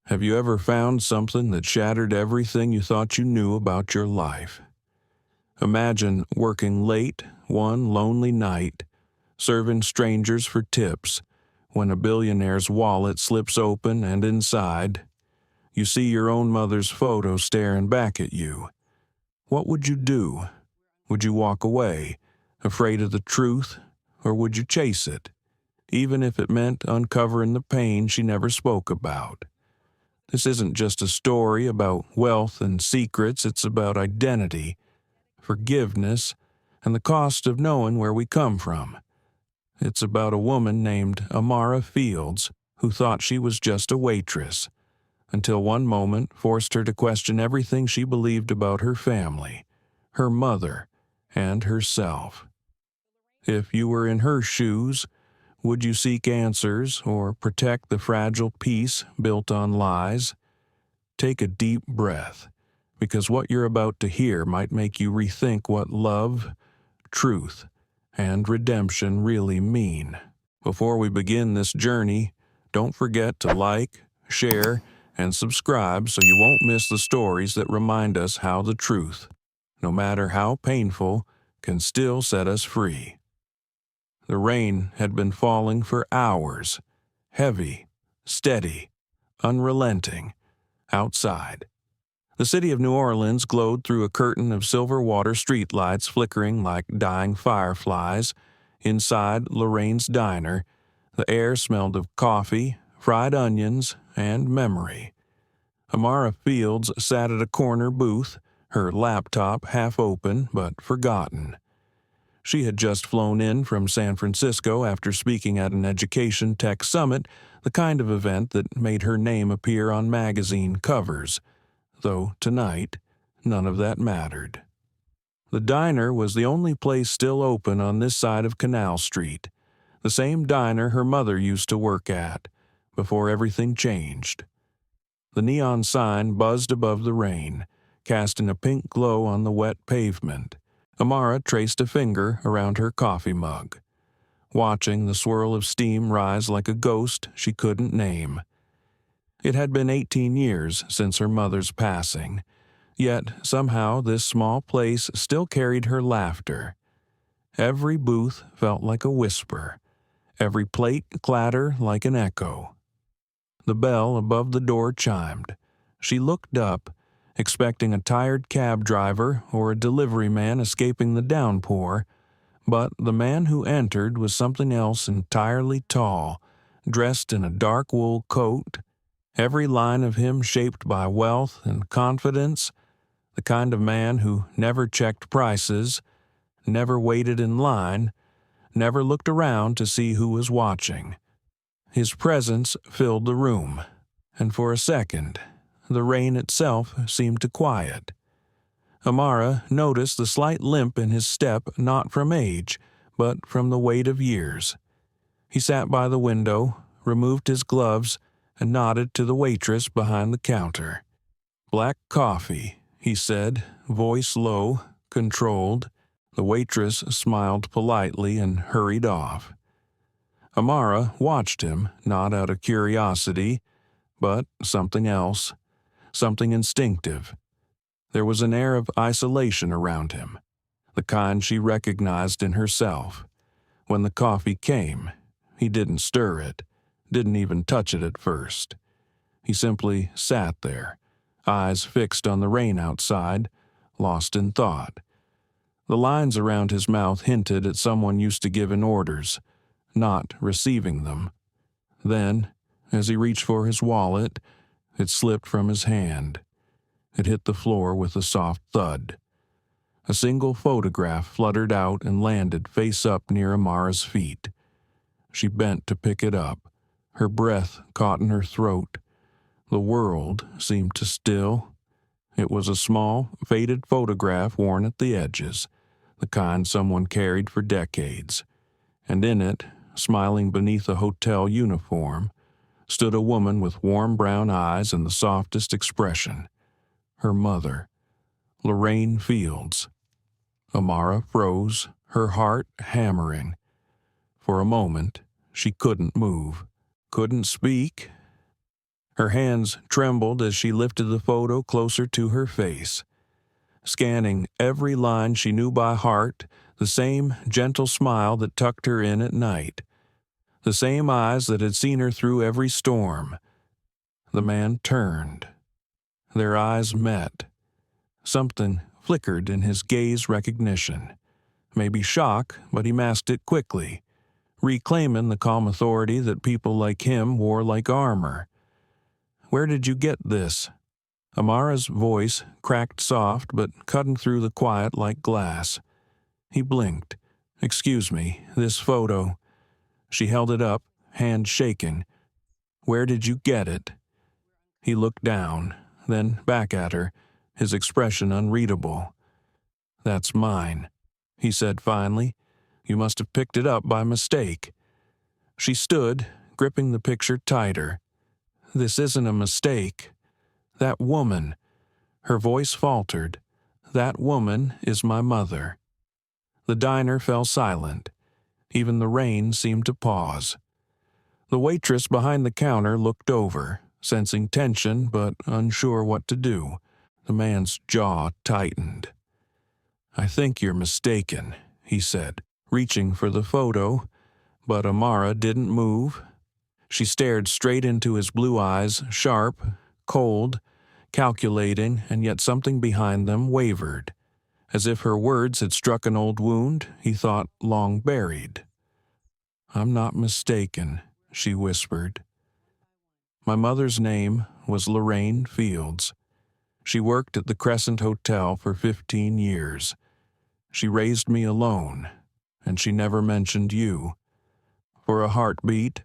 Have you ever found something that shattered everything you thought you knew about your life? Imagine working late one lonely night, serving strangers for tips, when a billionaire's wallet slips open and inside, you see your own mother's photo staring back at you. What would you do? Would you walk away, afraid of the truth, or would you chase it, even if it meant uncovering the pain she never spoke about? This isn't just a story about wealth and secrets, it's about identity, forgiveness, and the cost of knowing where we come from. It's about a woman named Amara Fields who thought she was just a waitress, until one moment forced her to question everything she believed about her family, her mother, and herself. If you were in her shoes, would you seek answers or protect the fragile peace built on lies? Take a deep breath, because what you're about to hear might make you rethink what love, truth, and redemption really mean. Before we begin this journey, don't forget to like, share, and subscribe so you won't miss the stories that remind us how the truth, no matter how painful, can still set us free. The rain had been falling for hours, heavy, steady, unrelenting, outside. The city of New Orleans glowed through a curtain of silver water streetlights flickering like dying fireflies. Inside Lorraine's diner, the air smelled of coffee, fried onions, and memory. Amara Fields sat at a corner booth, her laptop half open but forgotten. She had just flown in from San Francisco after speaking at an education tech summit, the kind of event that made her name appear on magazine covers, though tonight none of that mattered. The diner was the only place still open on this side of Canal Street, the same diner her mother used to work at, before everything changed. The neon sign buzzed above the rain, casting a pink glow on the wet pavement. Amara traced a finger around her coffee mug, watching the swirl of steam rise like a ghost she couldn't name. It had been 18 years since her mother's passing, yet somehow this small place still carried her laughter. Every booth felt like a whisper, every plate clatter like an echo. The bell above the door chimed. She looked up, expecting a tired cab driver or a delivery man escaping the downpour, but the man who entered was something else entirely tall, dressed in a dark wool coat, every line of him shaped by wealth and confidence, the kind of man who never checked prices, never waited in line, never looked around to see who was watching. His presence filled the room, and for a second, the rain itself seemed to quiet. Amara noticed the slight limp in his step not from age, but from the weight of years. He sat by the window, removed his gloves, and nodded to the waitress behind the counter. "Black coffee," he said, voice low, controlled. The waitress smiled politely and hurried off. Amara watched him, not out of curiosity, but something else. Something instinctive. There was an air of isolation around him, the kind she recognized in herself. When the coffee came, he didn't stir it, didn't even touch it at first. He simply sat there, eyes fixed on the rain outside, lost in thought. The lines around his mouth hinted at someone used to giving orders, not receiving them. Then, as he reached for his wallet, it slipped from his hand. It hit the floor with a soft thud. A single photograph fluttered out and landed face up near Amara's feet. She bent to pick it up, her breath caught in her throat. The world seemed to still. It was a small, faded photograph worn at the edges, the kind someone carried for decades. And in it, smiling beneath a hotel uniform, stood a woman with warm brown eyes and the softest expression. Her mother, Lorraine Fields. Amara froze, her heart hammering. For a moment, she couldn't move, couldn't speak. Her hands trembled as she lifted the photo closer to her face. Scanning every line she knew by heart, the same gentle smile that tucked her in at night, the same eyes that had seen her through every storm. The man turned. Their eyes met. Something flickered in his gaze recognition. Maybe shock, but he masked it quickly, reclaiming the calm authority that people like him wore like armor. "Where did you get this?" Amara's voice cracked soft but cutting through the quiet like glass. He blinked. "Excuse me, this photo." She held it up, hand shaking. "Where did you get it?" He looked down, then back at her, his expression unreadable. "That's mine," he said finally. "You must have picked it up by mistake." She stood, gripping the picture tighter. "This isn't a mistake. That woman," her voice faltered, "that woman is my mother." The diner fell silent. Even the rain seemed to pause. The waitress behind the counter looked over, sensing tension but unsure what to do. The man's jaw tightened. "I think you're mistaken," he said, reaching for the photo, but Amara didn't move. She stared straight into his blue eyes, sharp, cold, calculating, and yet something behind them wavered. As if her words had struck an old wound, he thought, long buried. "I'm not mistaken," she whispered. "My mother's name was Lorraine Fields. She worked at the Crescent Hotel for 15 years. She raised me alone, and she never mentioned you. For a heartbeat."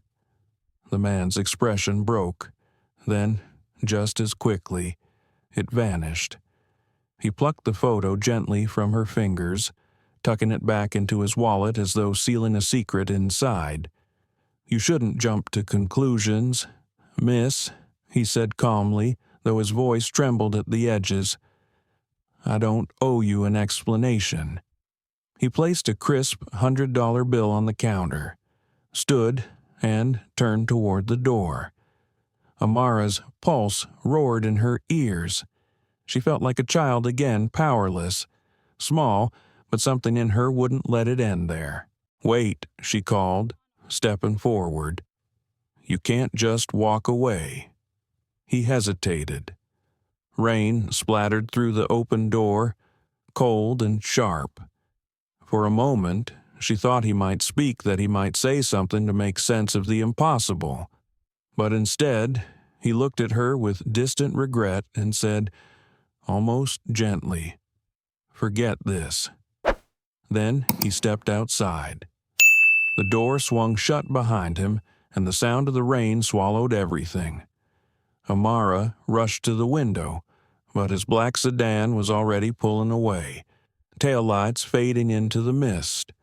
The man's expression broke. Then, just as quickly, it vanished. He plucked the photo gently from her fingers, tucking it back into his wallet as though sealing a secret inside. "You shouldn't jump to conclusions, miss," he said calmly, though his voice trembled at the edges. "I don't owe you an explanation." He placed a crisp $100 bill on the counter, stood, and turned toward the door. Amara's pulse roared in her ears. She felt like a child again, powerless, small, but something in her wouldn't let it end there. "Wait," she called, stepping forward. "You can't just walk away." He hesitated. Rain splattered through the open door, cold and sharp. For a moment, she thought he might speak, that he might say something to make sense of the impossible. But instead, he looked at her with distant regret and said, almost gently, "Forget this." Then he stepped outside. The door swung shut behind him, and the sound of the rain swallowed everything. Amara rushed to the window, but his black sedan was already pulling away, taillights fading into the mist.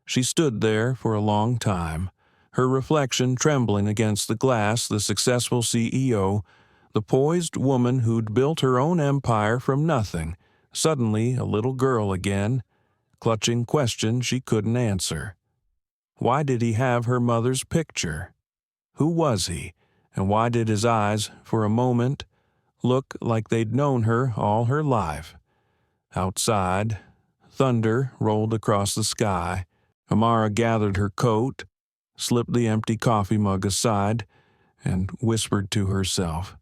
She stood there for a long time, her reflection trembling against the glass, the successful CEO, the poised woman who'd built her own empire from nothing, suddenly a little girl again, clutching questions she couldn't answer. Why did he have her mother's picture? Who was he, and why did his eyes, for a moment, look like they'd known her all her life? Outside, thunder rolled across the sky. Amara gathered her coat, slipped the empty coffee mug aside, and whispered to herself,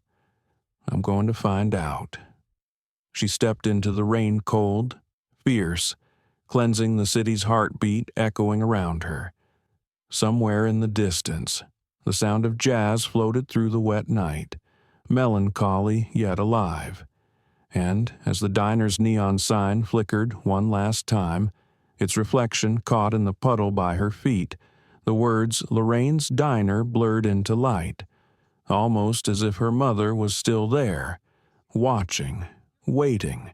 "I'm going to find out." She stepped into the rain cold, fierce, cleansing the city's heartbeat echoing around her. Somewhere in the distance, the sound of jazz floated through the wet night, melancholy yet alive. And as the diner's neon sign flickered one last time, its reflection caught in the puddle by her feet, the words Lorraine's Diner blurred into light, almost as if her mother was still there, watching, waiting.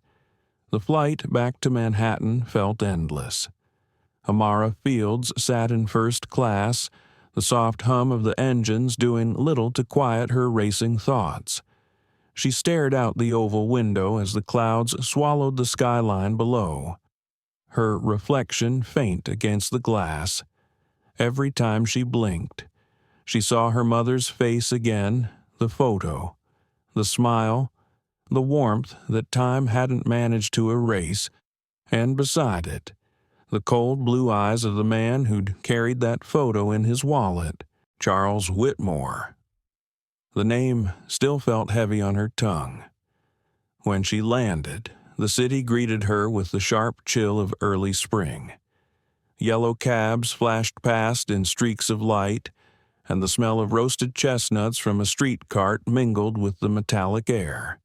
The flight back to Manhattan felt endless. Amara Fields sat in first class, the soft hum of the engines doing little to quiet her racing thoughts. She stared out the oval window as the clouds swallowed the skyline below, her reflection faint against the glass. Every time she blinked, she saw her mother's face again, the photo, the smile, the warmth that time hadn't managed to erase, and beside it, the cold blue eyes of the man who'd carried that photo in his wallet, Charles Whitmore. The name still felt heavy on her tongue. When she landed, the city greeted her with the sharp chill of early spring. Yellow cabs flashed past in streaks of light, and the smell of roasted chestnuts from a street cart mingled with the metallic air.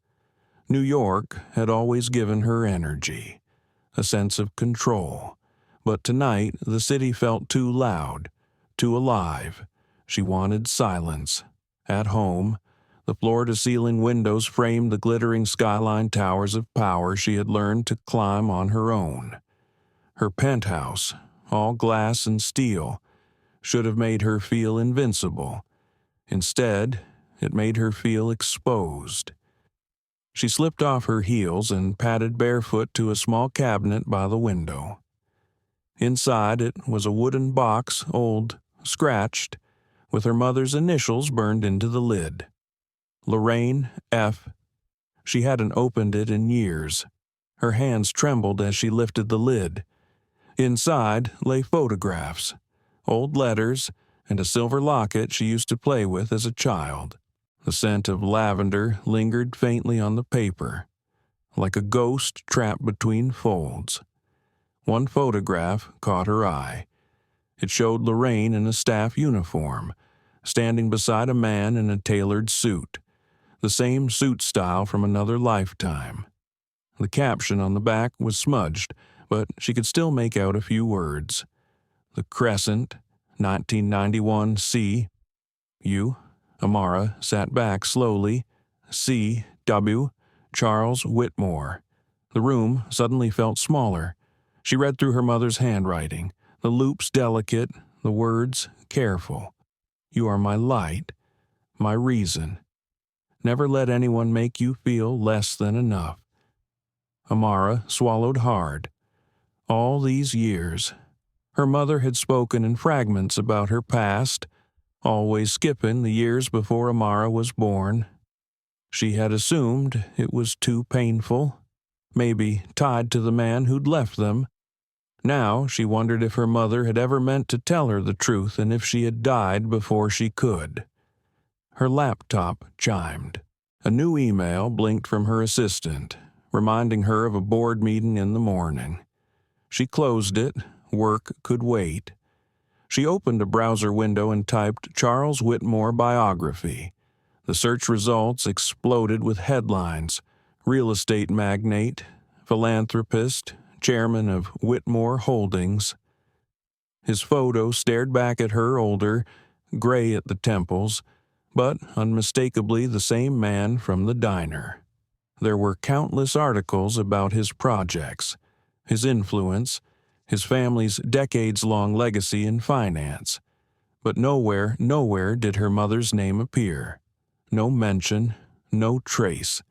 New York had always given her energy, a sense of control, but tonight the city felt too loud, too alive. She wanted silence. At home, the floor-to-ceiling windows framed the glittering skyline towers of power she had learned to climb on her own. Her penthouse, all glass and steel, should have made her feel invincible. Instead, it made her feel exposed. She slipped off her heels and padded barefoot to a small cabinet by the window. Inside it was a wooden box, old, scratched, with her mother's initials burned into the lid. Lorraine F. She hadn't opened it in years. Her hands trembled as she lifted the lid. Inside lay photographs, old letters, and a silver locket she used to play with as a child. The scent of lavender lingered faintly on the paper, like a ghost trapped between folds. One photograph caught her eye. It showed Lorraine in a staff uniform, standing beside a man in a tailored suit, the same suit style from another lifetime. The caption on the back was smudged, but she could still make out a few words. The Crescent, 1991 C. U. Amara sat back slowly. C. W. Charles Whitmore. The room suddenly felt smaller. She read through her mother's handwriting, the loops delicate, the words careful. You are my light, my reason. Never let anyone make you feel less than enough. Amara swallowed hard. All these years, her mother had spoken in fragments about her past, always skipping the years before Amara was born. She had assumed it was too painful, maybe tied to the man who'd left them. Now she wondered if her mother had ever meant to tell her the truth and if she had died before she could. Her laptop chimed. A new email blinked from her assistant, reminding her of a board meeting in the morning. She closed it. Work could wait. She opened a browser window and typed Charles Whitmore biography. The search results exploded with headlines: real estate magnate, philanthropist, chairman of Whitmore Holdings. His photo stared back at her, older, gray at the temples, but unmistakably the same man from the diner. There were countless articles about his projects, his influence, his family's decades-long legacy in finance. But nowhere did her mother's name appear. No mention, no trace,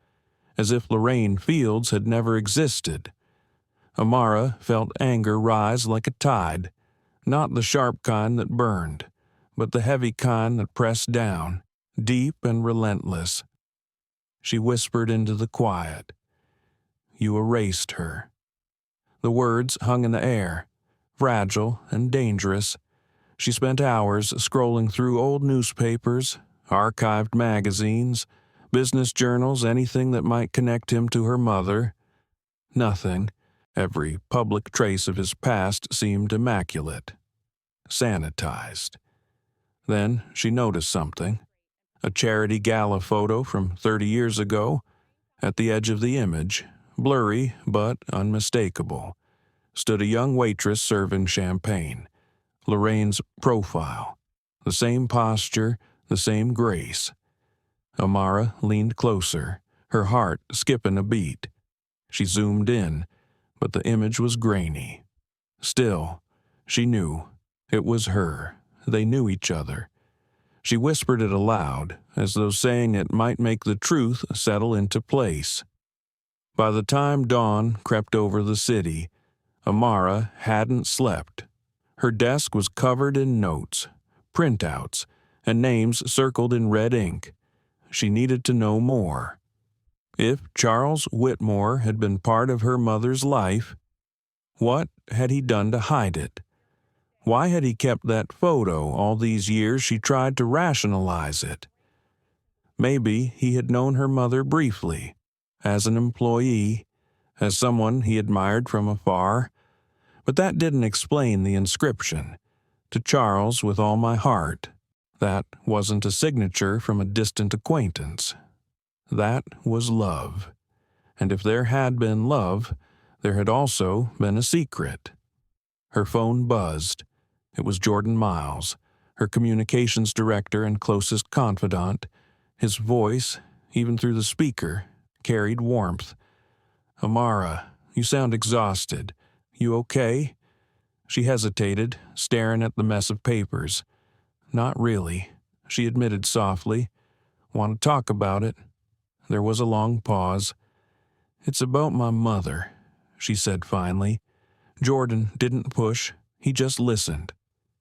as if Lorraine Fields had never existed. Amara felt anger rise like a tide, not the sharp kind that burned, but the heavy kind that pressed down, deep and relentless. She whispered into the quiet, "You erased her." The words hung in the air, fragile and dangerous. She spent hours scrolling through old newspapers, archived magazines, business journals, anything that might connect him to her mother. Nothing. Every public trace of his past seemed immaculate, sanitized. Then she noticed something. A charity gala photo from 30 years ago. At the edge of the image, blurry but unmistakable, stood a young waitress serving champagne. Lorraine's profile. The same posture, the same grace. Amara leaned closer, her heart skipping a beat. She zoomed in, but the image was grainy. Still, she knew. It was her. They knew each other. She whispered it aloud, as though saying it might make the truth settle into place. By the time dawn crept over the city, Amara hadn't slept. Her desk was covered in notes, printouts, and names circled in red ink. she needed to know more. If Charles Whitmore had been part of her mother's life, what had he done to hide it? Why had he kept that photo all these years? She tried to rationalize it. Maybe he had known her mother briefly, as an employee, as someone he admired from afar, but that didn't explain the inscription, "To Charles with all my heart." That wasn't a signature from a distant acquaintance. That was love. And if there had been love, there had also been a secret. Her phone buzzed. It was Jordan Miles, her communications director and closest confidant. His voice, even through the speaker, carried warmth. "Amara, you sound exhausted. You okay?" She hesitated, staring at the mess of papers. "Not really," she admitted softly. "Want to talk about it?" There was a long pause. "It's about my mother," she said finally. Jordan didn't push. He just listened.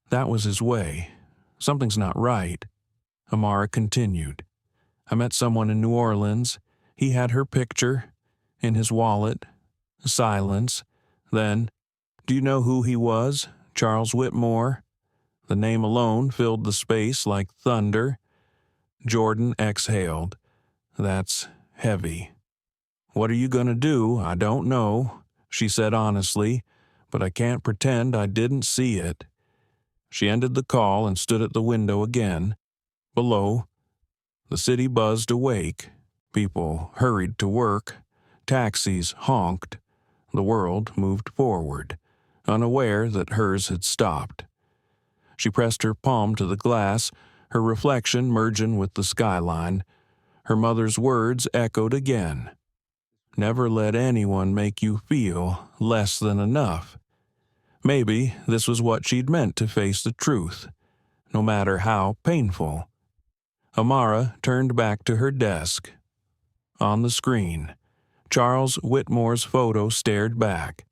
That was his way. "Something's not right." Amara continued. "I met someone in New Orleans. He had her picture in his wallet." Silence. Then, "Do you know who he was? Charles Whitmore?" The name alone filled the space like thunder. Jordan exhaled. "That's heavy." "What are you going to do? I don't know," she said honestly, "but I can't pretend I didn't see it." She ended the call and stood at the window again. Below, the city buzzed awake. People hurried to work. Taxis honked. The world moved forward, unaware that hers had stopped. She pressed her palm to the glass, her reflection merging with the skyline. Her mother's words echoed again. "Never let anyone make you feel less than enough." Maybe this was what she'd meant to face the truth, no matter how painful. Amara turned back to her desk. On the screen, Charles Whitmore's photo stared back.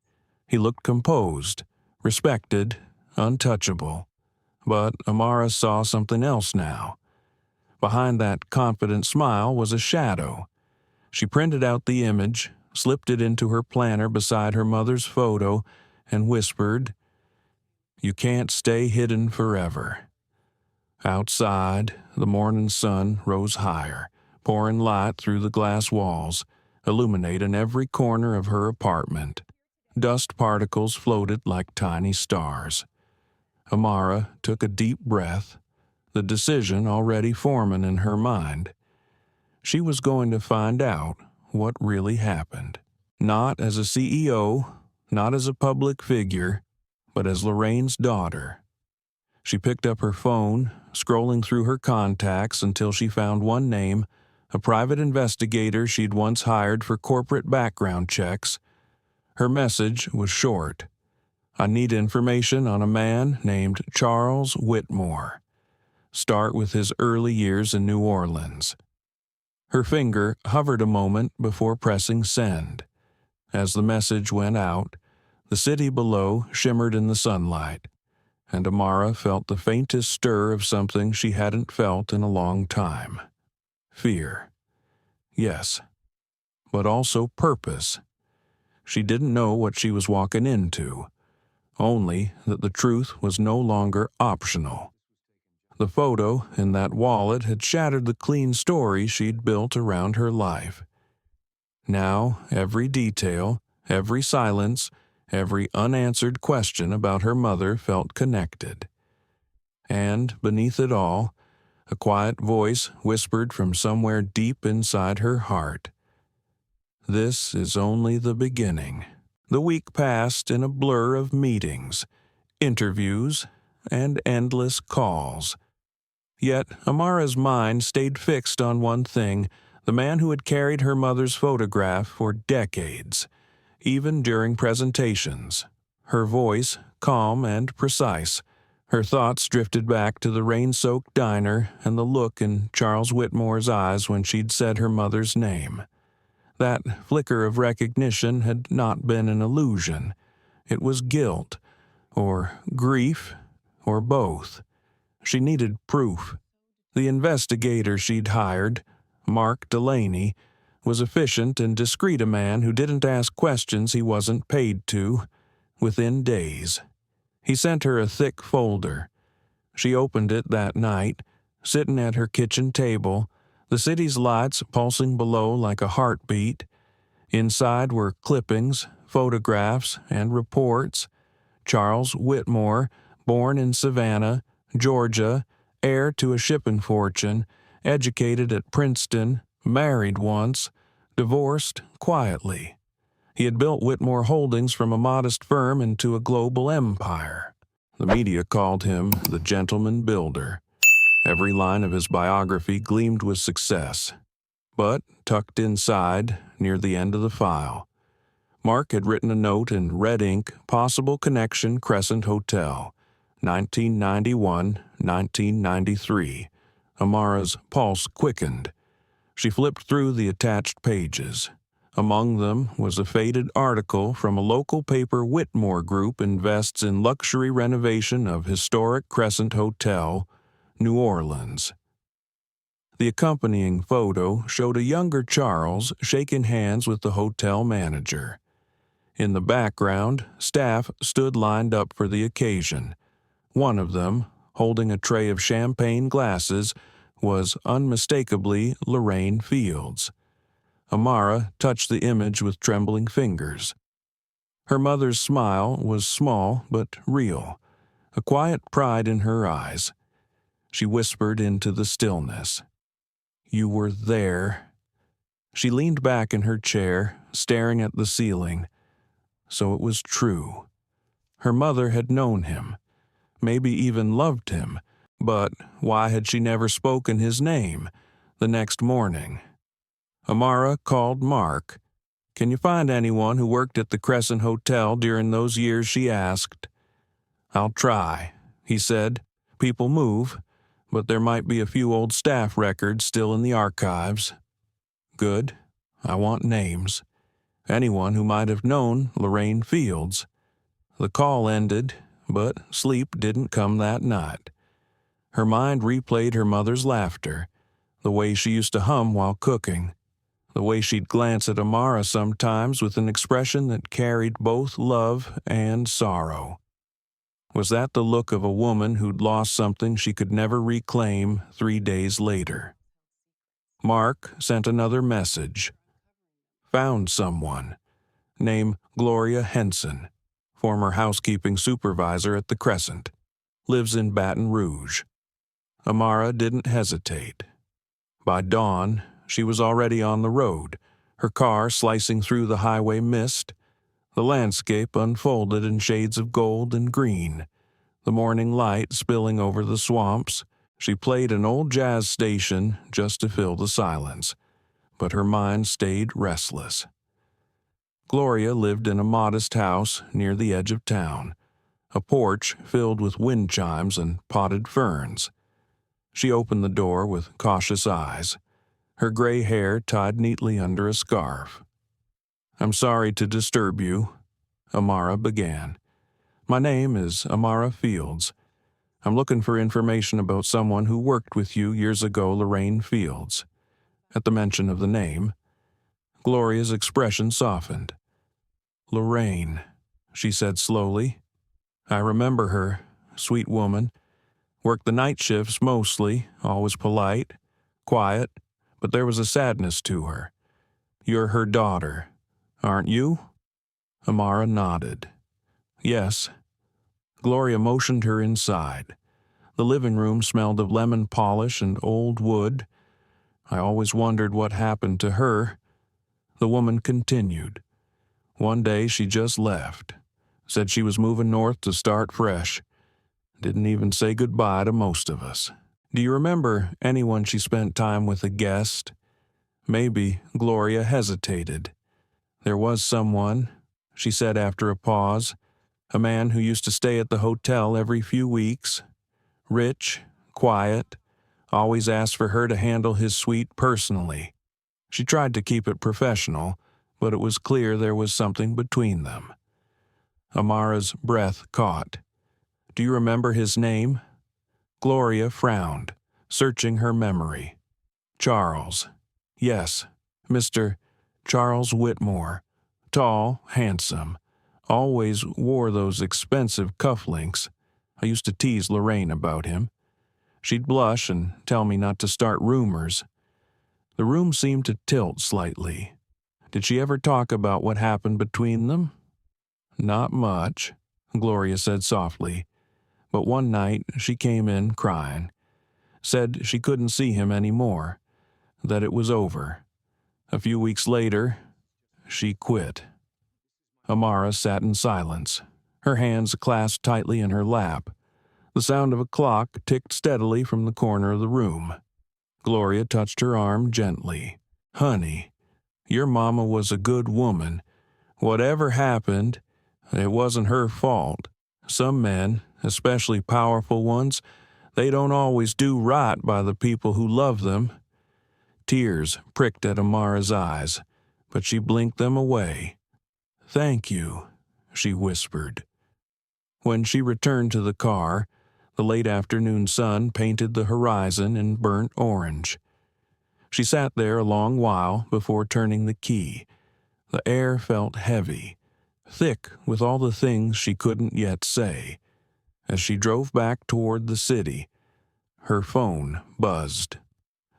He looked composed, respected, untouchable. But Amara saw something else now. Behind that confident smile was a shadow. She printed out the image, slipped it into her planner beside her mother's photo, and whispered, "You can't stay hidden forever." Outside, the morning sun rose higher, pouring light through the glass walls, illuminating every corner of her apartment. Dust particles floated like tiny stars. Amara took a deep breath, the decision already forming in her mind. She was going to find out what really happened. Not as a CEO, not as a public figure, but as Lorraine's daughter. She picked up her phone, scrolling through her contacts until she found one name, a private investigator she'd once hired for corporate background checks. Her message was short. "I need information on a man named Charles Whitmore. Start with his early years in New Orleans." Her finger hovered a moment before pressing send. As the message went out, the city below shimmered in the sunlight, and Amara felt the faintest stir of something she hadn't felt in a long time. Fear. Yes, but also purpose. She didn't know what she was walking into, only that the truth was no longer optional. The photo in that wallet had shattered the clean story she'd built around her life. Now every detail, every silence, every unanswered question about her mother felt connected. And beneath it all, a quiet voice whispered from somewhere deep inside her heart, "This is only the beginning." The week passed in a blur of meetings, interviews, and endless calls. Yet Amara's mind stayed fixed on one thing, the man who had carried her mother's photograph for decades, even during presentations. Her voice, calm and precise. Her thoughts drifted back to the rain-soaked diner and the look in Charles Whitmore's eyes when she'd said her mother's name. That flicker of recognition had not been an illusion. It was guilt, or grief, or both. She needed proof. The investigator she'd hired, Mark Delaney, was efficient and discreet, a man who didn't ask questions he wasn't paid to, within days. He sent her a thick folder. She opened it that night, sitting at her kitchen table, the city's lights pulsing below like a heartbeat. Inside were clippings, photographs, and reports. Charles Whitmore, born in Savannah, Georgia, heir to a shipping fortune, educated at Princeton, married once, divorced quietly. He had built Whitmore Holdings from a modest firm into a global empire. The media called him the gentleman builder. Every line of his biography gleamed with success. But, tucked inside, near the end of the file, Mark had written a note in red ink, possible connection Crescent Hotel, 1991-1993. Amara's pulse quickened. She flipped through the attached pages. Among them was a faded article from a local paper. Whitmore Group invests in luxury renovation of historic Crescent Hotel, New Orleans. The accompanying photo showed a younger Charles shaking hands with the hotel manager. In the background, staff stood lined up for the occasion. One of them, holding a tray of champagne glasses, was unmistakably Lorraine Fields. Amara touched the image with trembling fingers. Her mother's smile was small but real, a quiet pride in her eyes. She whispered into the stillness, "You were there." She leaned back in her chair, staring at the ceiling. So it was true. Her mother had known him, maybe even loved him, but why had she never spoken his name? The next morning, Amara called Mark. "Can you find anyone who worked at the Crescent Hotel during those years?" she asked. "I'll try," he said. "People move, but there might be a few old staff records still in the archives." "Good. I want names. Anyone who might have known Lorraine Fields." The call ended, but sleep didn't come that night. Her mind replayed her mother's laughter, the way she used to hum while cooking, the way she'd glance at Amara sometimes with an expression that carried both love and sorrow. Was that the look of a woman who'd lost something she could never reclaim 3 days later? Mark sent another message. "Found someone. Name Gloria Henson. Former housekeeping supervisor at the Crescent. Lives in Baton Rouge." Amara didn't hesitate. By dawn, she was already on the road, her car slicing through the highway mist. The landscape unfolded in shades of gold and green, the morning light spilling over the swamps. She played an old jazz station just to fill the silence, but her mind stayed restless. Gloria lived in a modest house near the edge of town, a porch filled with wind chimes and potted ferns. She opened the door with cautious eyes, her gray hair tied neatly under a scarf. "I'm sorry to disturb you," Amara began. "My name is Amara Fields. I'm looking for information about someone who worked with you years ago, Lorraine Fields." At the mention of the name, Gloria's expression softened. "Lorraine," she said slowly. "I remember her, sweet woman. Worked the night shifts mostly, always polite, quiet, but there was a sadness to her. You're her daughter, aren't you?" Amara nodded. "Yes." Gloria motioned her inside. The living room smelled of lemon polish and old wood. "I always wondered what happened to her." The woman continued. "One day she just left. Said she was moving north to start fresh. Didn't even say goodbye to most of us." "Do you remember anyone she spent time with, a guest?" Maybe Gloria hesitated. "There was someone," she said after a pause. "A man who used to stay at the hotel every few weeks. Rich, quiet, always asked for her to handle his suite personally. She tried to keep it professional, but it was clear there was something between them." Amara's breath caught. "Do you remember his name?" Gloria frowned, searching her memory. "Charles." Yes, Mr. Charles Whitmore. Tall, handsome. Always wore those expensive cufflinks. I used to tease Lorraine about him. She'd blush and tell me not to start rumors. The room seemed to tilt slightly. Did she ever talk about what happened between them? Not much, Gloria said softly. But one night she came in crying. Said she couldn't see him anymore. That it was over. A few weeks later, she quit. Amara sat in silence, her hands clasped tightly in her lap. The sound of a clock ticked steadily from the corner of the room. Gloria touched her arm gently. Honey, your mama was a good woman. Whatever happened, it wasn't her fault. Some men, especially powerful ones, they don't always do right by the people who love them. Tears pricked at Amara's eyes, but she blinked them away. Thank you, she whispered. When she returned to the car, the late afternoon sun painted the horizon in burnt orange. She sat there a long while before turning the key. The air felt heavy, thick with all the things she couldn't yet say. As she drove back toward the city, her phone buzzed.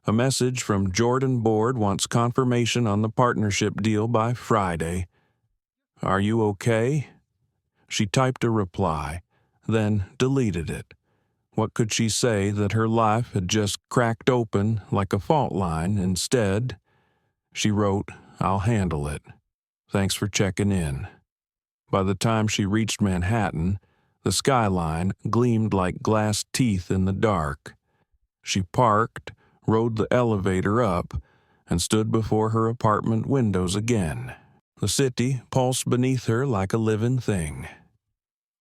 A message from Jordan Board wants confirmation on the partnership deal by Friday. Are you okay? She typed a reply, then deleted it. What could she say that her life had just cracked open like a fault line instead? She wrote, I'll handle it. Thanks for checking in. By the time she reached Manhattan, the skyline gleamed like glass teeth in the dark. She parked, rode the elevator up, and stood before her apartment windows again. The city pulsed beneath her like a living thing.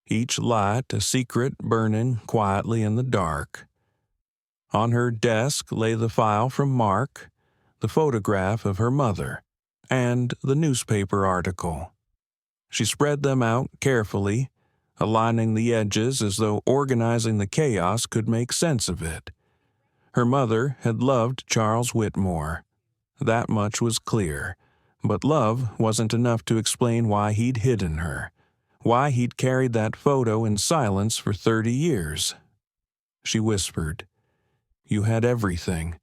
Each light a secret burning quietly in the dark. On her desk lay the file from Mark, the photograph of her mother, and the newspaper article. She spread them out carefully, aligning the edges as though organizing the chaos could make sense of it. Her mother had loved Charles Whitmore. That much was clear, but love wasn't enough to explain why he'd hidden her, why he'd carried that photo in silence for 30 years. She whispered, You had everything.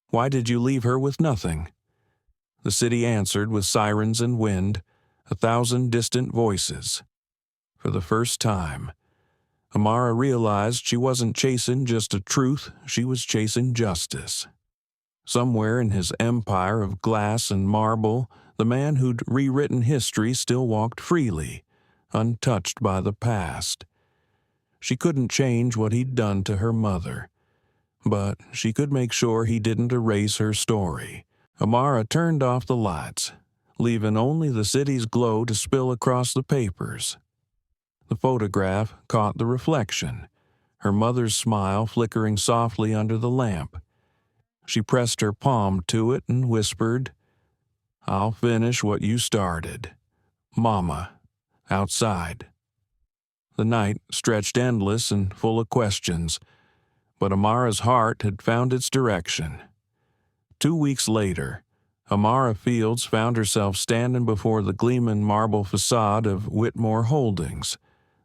Why did you leave her with nothing? The city answered with sirens and wind, 1,000 distant voices. For the first time, Amara realized she wasn't chasing just a truth, she was chasing justice. Somewhere in his empire of glass and marble, the man who'd rewritten history still walked freely, untouched by the past. She couldn't change what he'd done to her mother, but she could make sure he didn't erase her story. Amara turned off the lights, leaving only the city's glow to spill across the papers. The photograph caught the reflection, her mother's smile flickering softly under the lamp. She pressed her palm to it and whispered, I'll finish what you started. Mama, outside. The night stretched endless and full of questions, but Amara's heart had found its direction. 2 weeks later, Amara Fields found herself standing before the gleaming marble facade of Whitmore Holdings.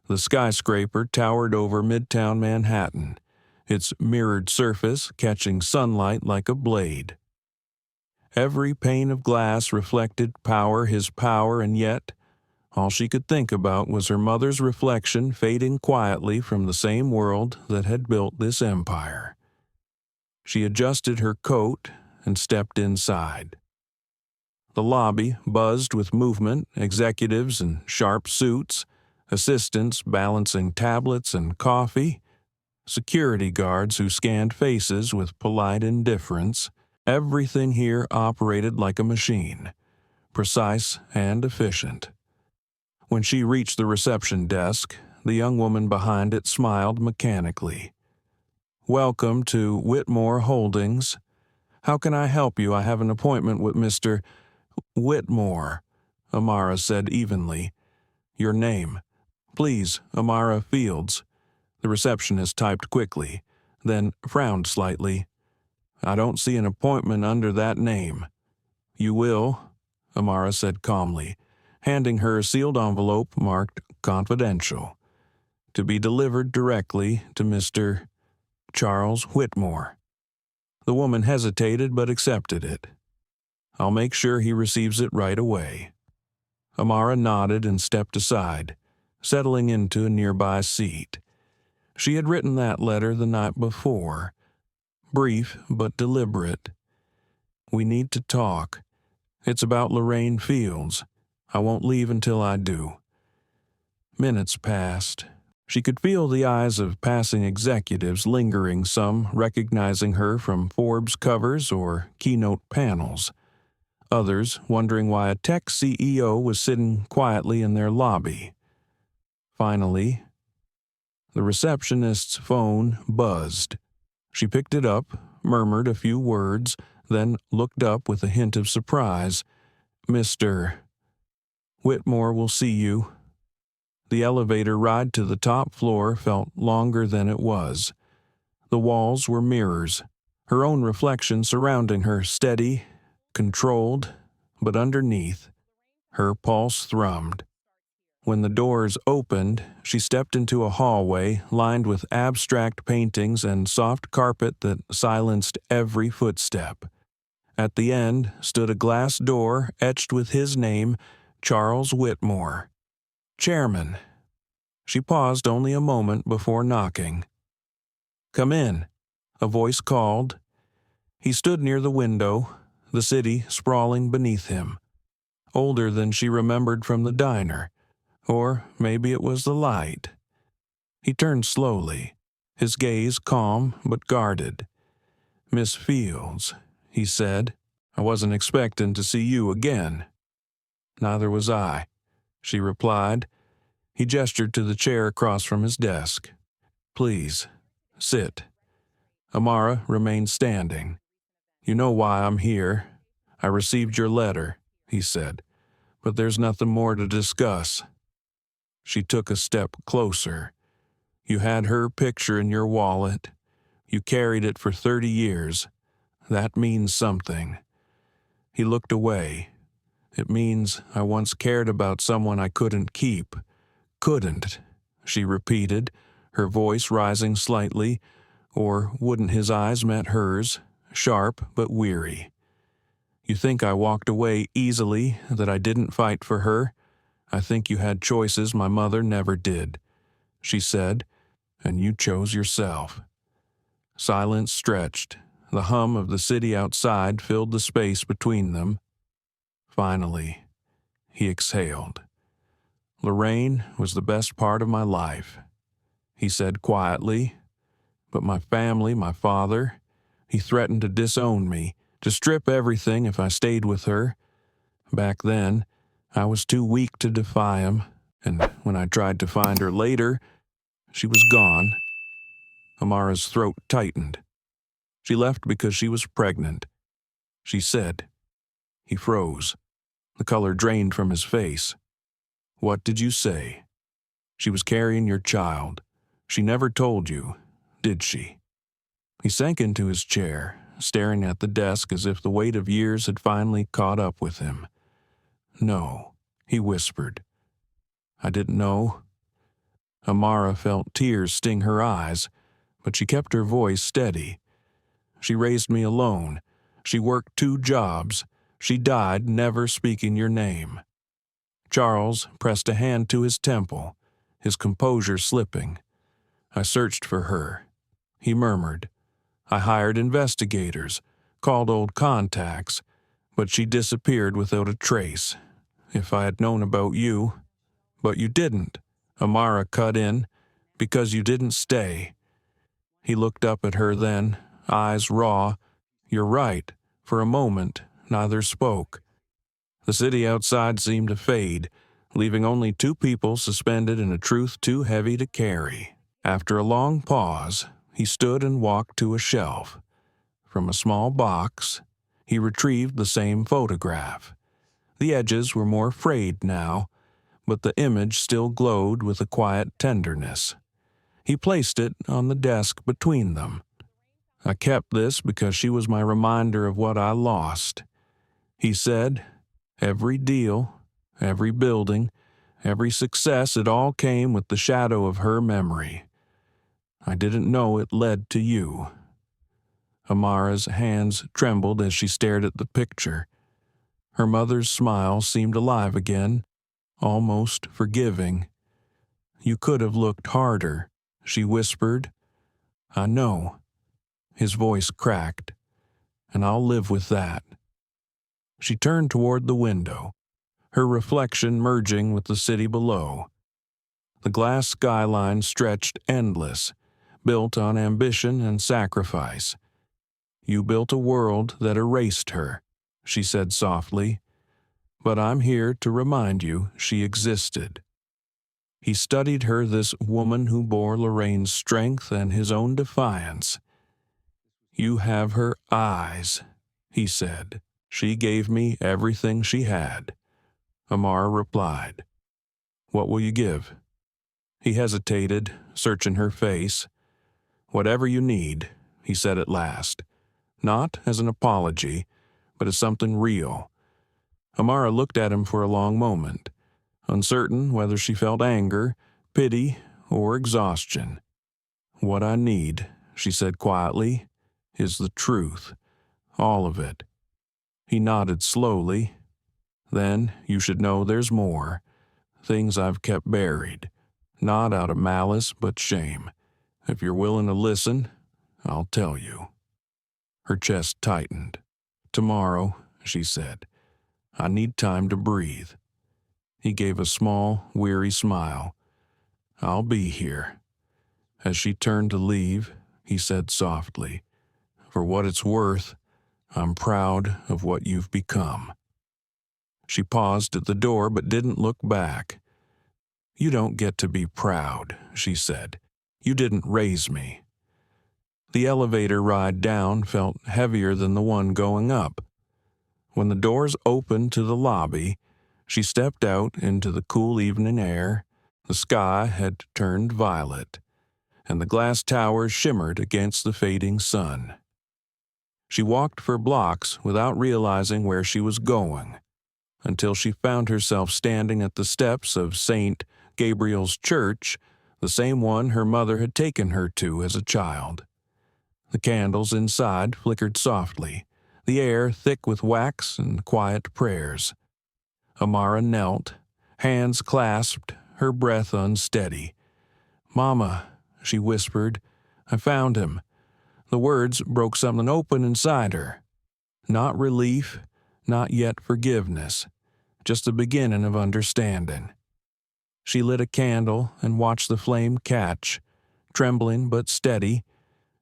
The skyscraper towered over Midtown Manhattan, its mirrored surface catching sunlight like a blade. Every pane of glass reflected his power, and yet all she could think about was her mother's reflection fading quietly from the same world that had built this empire. She adjusted her coat and stepped inside. The lobby buzzed with movement, executives in sharp suits, assistants balancing tablets and coffee, security guards who scanned faces with polite indifference. Everything here operated like a machine, precise and efficient. When she reached the reception desk, the young woman behind it smiled mechanically. Welcome to Whitmore Holdings. How can I help you? I have an appointment with Mr. Whitmore, Amara said evenly. Your name? Please, Amara Fields. The receptionist typed quickly, then frowned slightly. I don't see an appointment under that name. You will, Amara said calmly, handing her a sealed envelope marked confidential, to be delivered directly to Mr. Charles Whitmore. The woman hesitated but accepted it. I'll make sure he receives it right away. Amara nodded and stepped aside, settling into a nearby seat. She had written that letter the night before, brief but deliberate. We need to talk. It's about Lorraine Fields. I won't leave until I do. Minutes passed. She could feel the eyes of passing executives lingering, some recognizing her from Forbes covers or keynote panels. Others wondering why a tech CEO was sitting quietly in their lobby. Finally, the receptionist's phone buzzed. She picked it up, murmured a few words, then looked up with a hint of surprise. Mr. Whitmore will see you. The elevator ride to the top floor felt longer than it was. The walls were mirrors, her own reflection surrounding her, steady, controlled, but underneath, her pulse thrummed. When the doors opened, she stepped into a hallway lined with abstract paintings and soft carpet that silenced every footstep. At the end stood a glass door etched with his name, Charles Whitmore, chairman. She paused only a moment before knocking. "Come in," a voice called. He stood near the window, the city sprawling beneath him. Older than she remembered from the diner, or maybe it was the light. He turned slowly, his gaze calm but guarded. "Miss Fields," he said, "I wasn't expecting to see you again." "Neither was I," she replied. He gestured to the chair across from his desk. "Please, sit." Amara remained standing. "You know why I'm here. I received your letter," he said, "but there's nothing more to discuss." She took a step closer. "You had her picture in your wallet. You carried it for 30 years. That means something." He looked away. "It means I once cared about someone I couldn't keep." "Couldn't," she repeated, her voice rising slightly, or wouldn't his eyes met hers, sharp but weary. "You think I walked away easily, that I didn't fight for her? I think you had choices my mother never did," she said, "and you chose yourself." Silence stretched. The hum of the city outside filled the space between them. Finally, he exhaled. "Lorraine was the best part of my life," he said quietly. "But my family, my father, he threatened to disown me, to strip everything if I stayed with her. Back then, I was too weak to defy him, and when I tried to find her later, she was gone." Amara's throat tightened. "She left because she was pregnant," she said. He froze. The color drained from his face. "What did you say?" "She was carrying your child. She never told you, did she?" He sank into his chair, staring at the desk as if the weight of years had finally caught up with him. "No," he whispered. "I didn't know." Amara felt tears sting her eyes, but she kept her voice steady. "She raised me alone. She worked 2 jobs. She died never speaking your name." Charles pressed a hand to his temple, his composure slipping. "I searched for her," he murmured. "I hired investigators, called old contacts, but she disappeared without a trace. If I had known about you—" "But you didn't," Amara cut in, "because you didn't stay." He looked up at her then, eyes raw. "You're right." For a moment, neither spoke. The city outside seemed to fade, leaving only 2 people suspended in a truth too heavy to carry. After a long pause, he stood and walked to a shelf. From a small box, he retrieved the same photograph. The edges were more frayed now, but the image still glowed with a quiet tenderness. He placed it on the desk between them. "I kept this because she was my reminder of what I lost." He said, every deal, every building, every success, it all came with the shadow of her memory. I didn't know it led to you. Amara's hands trembled as she stared at the picture. Her mother's smile seemed alive again, almost forgiving. You could have looked harder, she whispered. I know. His voice cracked. And I'll live with that. She turned toward the window, her reflection merging with the city below. The glass skyline stretched endless, built on ambition and sacrifice. You built a world that erased her, she said softly, but I'm here to remind you she existed. He studied her, this woman who bore Lorraine's strength and his own defiance. You have her eyes, he said. She gave me everything she had. Amara replied. What will you give? He hesitated, searching her face. Whatever you need, he said at last. Not as an apology, but as something real. Amara looked at him for a long moment, uncertain whether she felt anger, pity, or exhaustion. What I need, she said quietly, is the truth. All of it. He nodded slowly. Then you should know there's more. Things I've kept buried. Not out of malice, but shame. If you're willing to listen, I'll tell you. Her chest tightened. Tomorrow, she said. I need time to breathe. He gave a small, weary smile. I'll be here. As she turned to leave, he said softly, For what it's worth, I'm proud of what you've become. She paused at the door but didn't look back. You don't get to be proud, she said. You didn't raise me. The elevator ride down felt heavier than the one going up. When the doors opened to the lobby, she stepped out into the cool evening air. The sky had turned violet, and the glass towers shimmered against the fading sun. She walked for blocks without realizing where she was going, until she found herself standing at the steps of St. Gabriel's Church, the same one her mother had taken her to as a child. The candles inside flickered softly, the air thick with wax and quiet prayers. Amara knelt, hands clasped, her breath unsteady. "Mama," she whispered, "I found him." The words broke something open inside her. Not relief, not yet forgiveness, just the beginning of understanding. She lit a candle and watched the flame catch, trembling but steady,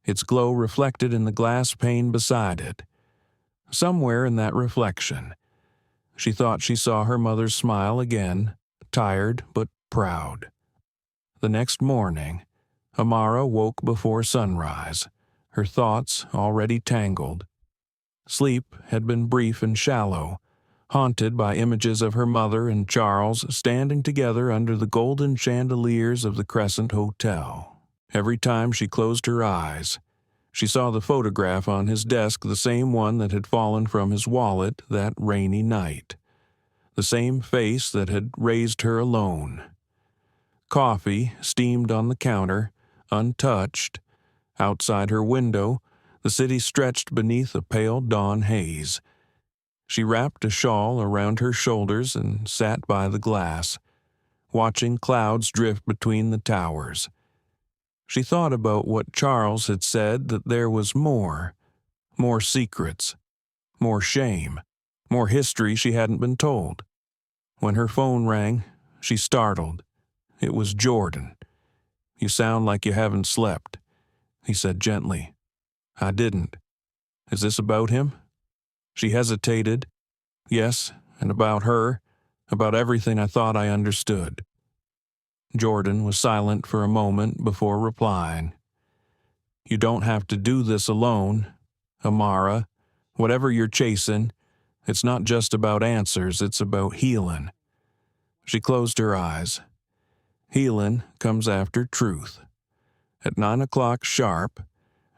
its glow reflected in the glass pane beside it. Somewhere in that reflection, she thought she saw her mother's smile again, tired but proud. The next morning, Amara woke before sunrise, her thoughts already tangled. Sleep had been brief and shallow, haunted by images of her mother and Charles standing together under the golden chandeliers of the Crescent Hotel. Every time she closed her eyes, she saw the photograph on his desk, the same one that had fallen from his wallet that rainy night. The same face that had raised her alone. Coffee steamed on the counter, untouched. Outside her window, the city stretched beneath a pale dawn haze. She wrapped a shawl around her shoulders and sat by the glass, watching clouds drift between the towers. She thought about what Charles had said, that there was more secrets, more shame, more history she hadn't been told. When her phone rang, she startled. It was Jordan. "You sound like you haven't slept," he said gently. "I didn't. Is this about him?" She hesitated. "Yes, and about her, about everything I thought I understood." Jordan was silent for a moment before replying. "You don't have to do this alone, Amara. Whatever you're chasing, it's not just about answers, it's about healing." She closed her eyes. Healing comes after truth. At 9 o'clock sharp,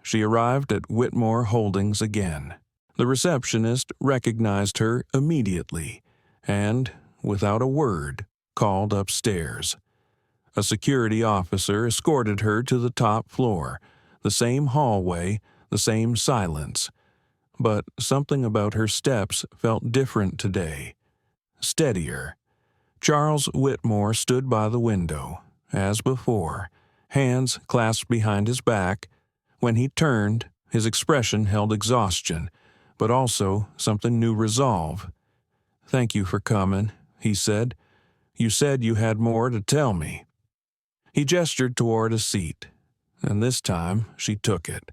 she arrived at Whitmore Holdings again. The receptionist recognized her immediately and, without a word, called upstairs. A security officer escorted her to the top floor, the same hallway, the same silence. But something about her steps felt different today. Steadier. Charles Whitmore stood by the window, as before, hands clasped behind his back. When he turned, his expression held exhaustion, but also something new resolve. "Thank you for coming," he said. "You said you had more to tell me." He gestured toward a seat, and this time she took it.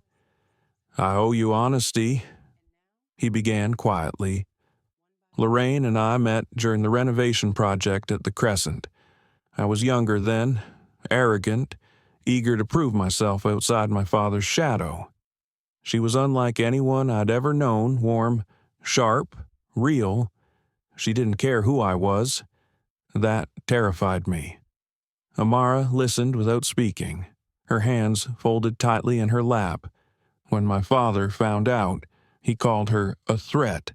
"I owe you honesty," he began quietly. "Lorraine and I met during the renovation project at the Crescent. I was younger then, arrogant, eager to prove myself outside my father's shadow. She was unlike anyone I'd ever known, warm, sharp, real. She didn't care who I was. That terrified me." Amara listened without speaking, her hands folded tightly in her lap. "When my father found out, he called her a threat.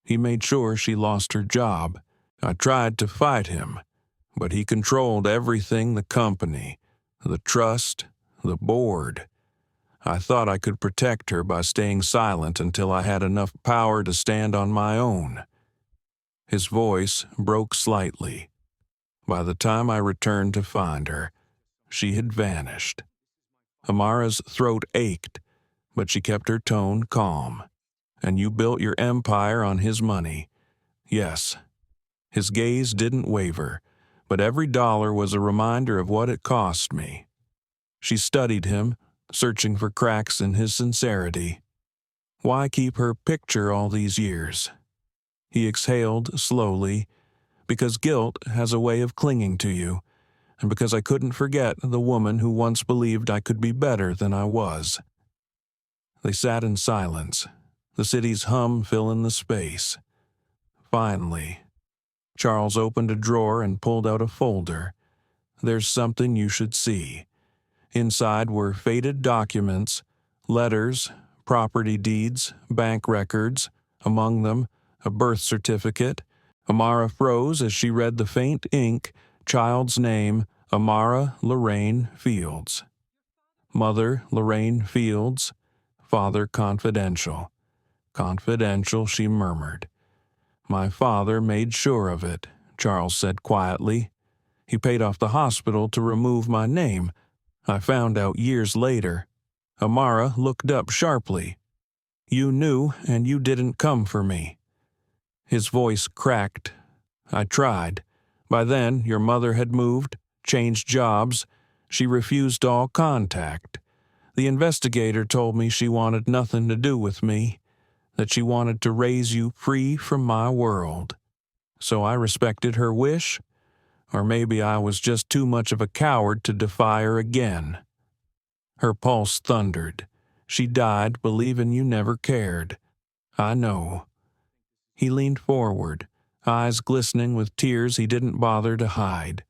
He made sure she lost her job. I tried to fight him, but he controlled everything: the company, the trust, the board. I thought I could protect her by staying silent until I had enough power to stand on my own." His voice broke slightly. By the time I returned to find her, she had vanished. Amara's throat ached, but she kept her tone calm. "And you built your empire on his money." "Yes." His gaze didn't waver, but every dollar was a reminder of what it cost me. She studied him, searching for cracks in his sincerity. "Why keep her picture all these years?" He exhaled slowly. "Because guilt has a way of clinging to you, and because I couldn't forget the woman who once believed I could be better than I was." They sat in silence, the city's hum filling the space. Finally, Charles opened a drawer and pulled out a folder. "There's something you should see." Inside were faded documents, letters, property deeds, bank records, among them a birth certificate. Amara froze as she read the faint ink, child's name, Amara Lorraine Fields. Mother Lorraine Fields, father confidential. "Confidential," she murmured. "My father made sure of it," Charles said quietly. "He paid off the hospital to remove my name. I found out years later." Amara looked up sharply. "You knew, and you didn't come for me." His voice cracked. "I tried. By then, your mother had moved, changed jobs. She refused all contact. The investigator told me she wanted nothing to do with me, that she wanted to raise you free from my world. So I respected her wish, or maybe I was just too much of a coward to defy her again." Her pulse thundered. "She died believing you never cared." "I know." He leaned forward, eyes glistening with tears he didn't bother to hide.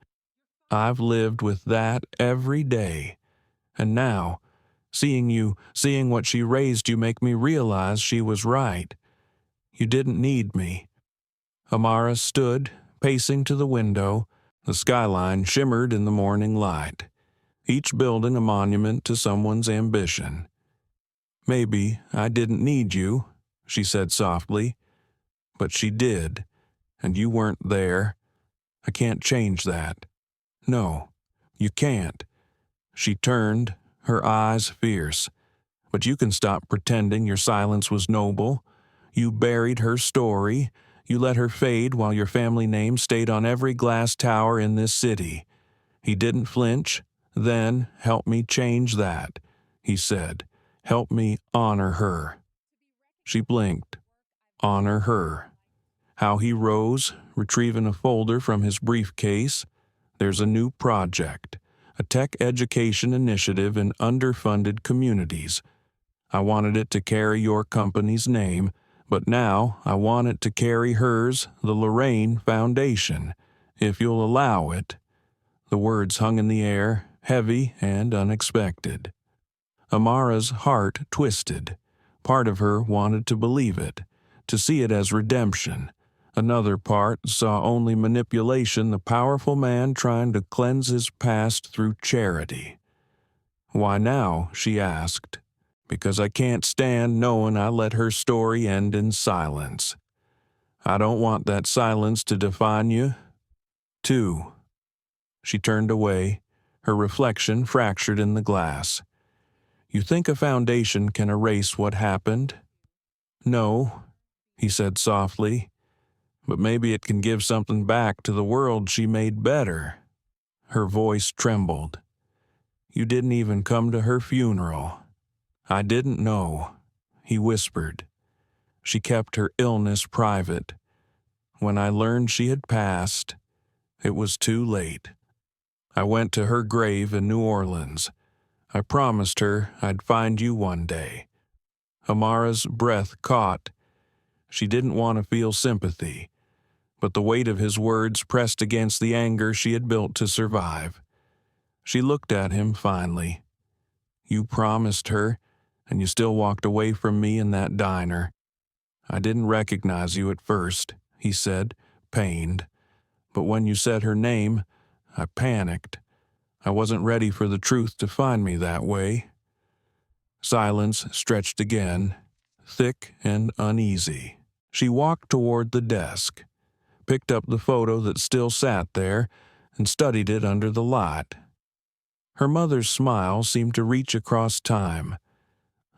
"I've lived with that every day. And now, seeing what she raised you make me realize she was right. You didn't need me." Amara stood, pacing to the window. The skyline shimmered in the morning light, each building a monument to someone's ambition. "Maybe I didn't need you," she said softly. "But she did, and you weren't there. I can't change that." "No, you can't." She turned, her eyes fierce. "But you can stop pretending your silence was noble. You buried her story. You let her fade while your family name stayed on every glass tower in this city." He didn't flinch. "Then help me change that," he said. "Help me honor her." She blinked. Honor her. How he rose, retrieving a folder from his briefcase. "There's a new project, a tech education initiative in underfunded communities. I wanted it to carry your company's name, but now I want it to carry hers, the Lorraine Foundation, if you'll allow it." The words hung in the air, heavy and unexpected. Amara's heart twisted. Part of her wanted to believe it, to see it as redemption. Another part saw only manipulation, the powerful man trying to cleanse his past through charity. "Why now?" she asked. "Because I can't stand knowing I let her story end in silence. I don't want that silence to define you." 2. She turned away, her reflection fractured in the glass. "You think a foundation can erase what happened?" "No," he said softly, "but maybe it can give something back to the world she made better." Her voice trembled. "You didn't even come to her funeral." "I didn't know," he whispered. She kept her illness private. When I learned she had passed, it was too late. I went to her grave in New Orleans. I promised her I'd find you one day. Amara's breath caught. She didn't want to feel sympathy, but the weight of his words pressed against the anger she had built to survive. She looked at him finally. "You promised her, and you still walked away from me in that diner." "I didn't recognize you at first," he said, pained. "But when you said her name, I panicked. I wasn't ready for the truth to find me that way." Silence stretched again, thick and uneasy. She walked toward the desk, picked up the photo that still sat there, and studied it under the light. Her mother's smile seemed to reach across time.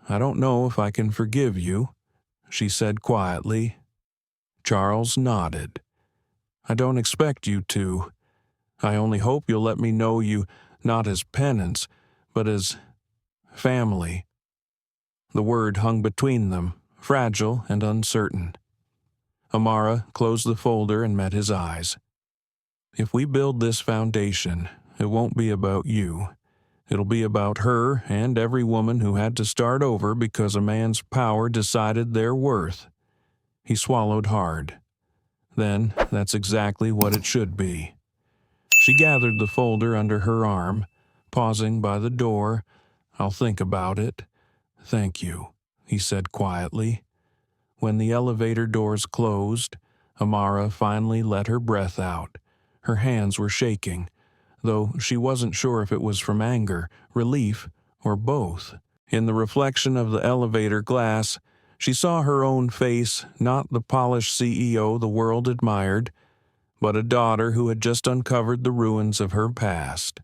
"I don't know if I can forgive you," she said quietly. Charles nodded. "I don't expect you to. I only hope you'll let me know you, not as penance, but as family." The word hung between them, fragile and uncertain. Amara closed the folder and met his eyes. "If we build this foundation, it won't be about you. It'll be about her and every woman who had to start over because a man's power decided their worth." He swallowed hard. "Then that's exactly what it should be." She gathered the folder under her arm, pausing by the door. "I'll think about it." "Thank you," he said quietly. When the elevator doors closed, Amara finally let her breath out. Her hands were shaking, though she wasn't sure if it was from anger, relief, or both. In the reflection of the elevator glass, she saw her own face, not the polished CEO the world admired, but a daughter who had just uncovered the ruins of her past.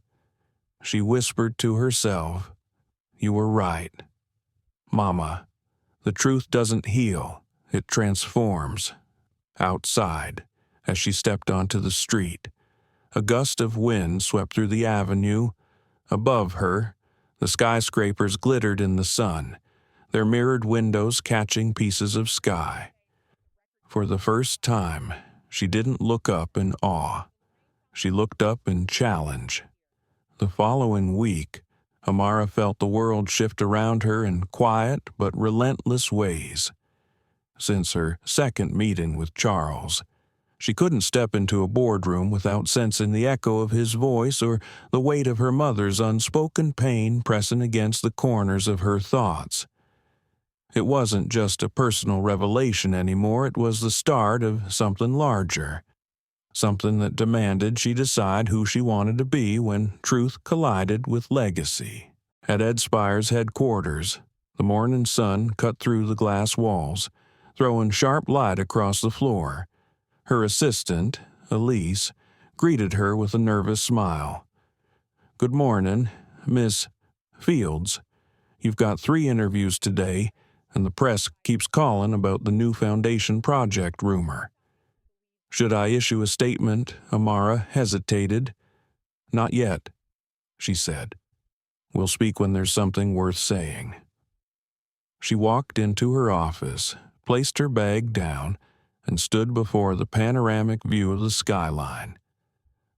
She whispered to herself, "You were right. Mama, the truth doesn't heal, it transforms." Outside, as she stepped onto the street, a gust of wind swept through the avenue. Above her, the skyscrapers glittered in the sun, their mirrored windows catching pieces of sky. For the first time, she didn't look up in awe. She looked up in challenge. The following week, Amara felt the world shift around her in quiet but relentless ways. Since her second meeting with Charles, she couldn't step into a boardroom without sensing the echo of his voice or the weight of her mother's unspoken pain pressing against the corners of her thoughts. It wasn't just a personal revelation anymore, it was the start of something larger. Something that demanded she decide who she wanted to be when truth collided with legacy. At Ed Spire's headquarters, the morning sun cut through the glass walls, throwing sharp light across the floor. Her assistant, Elise, greeted her with a nervous smile. "Good morning, Miss Fields. You've got 3 interviews today, and the press keeps calling about the new foundation project rumor." "Should I issue a statement?" Amara hesitated. "Not yet," she said. "We'll speak when there's something worth saying." She walked into her office, placed her bag down, and stood before the panoramic view of the skyline.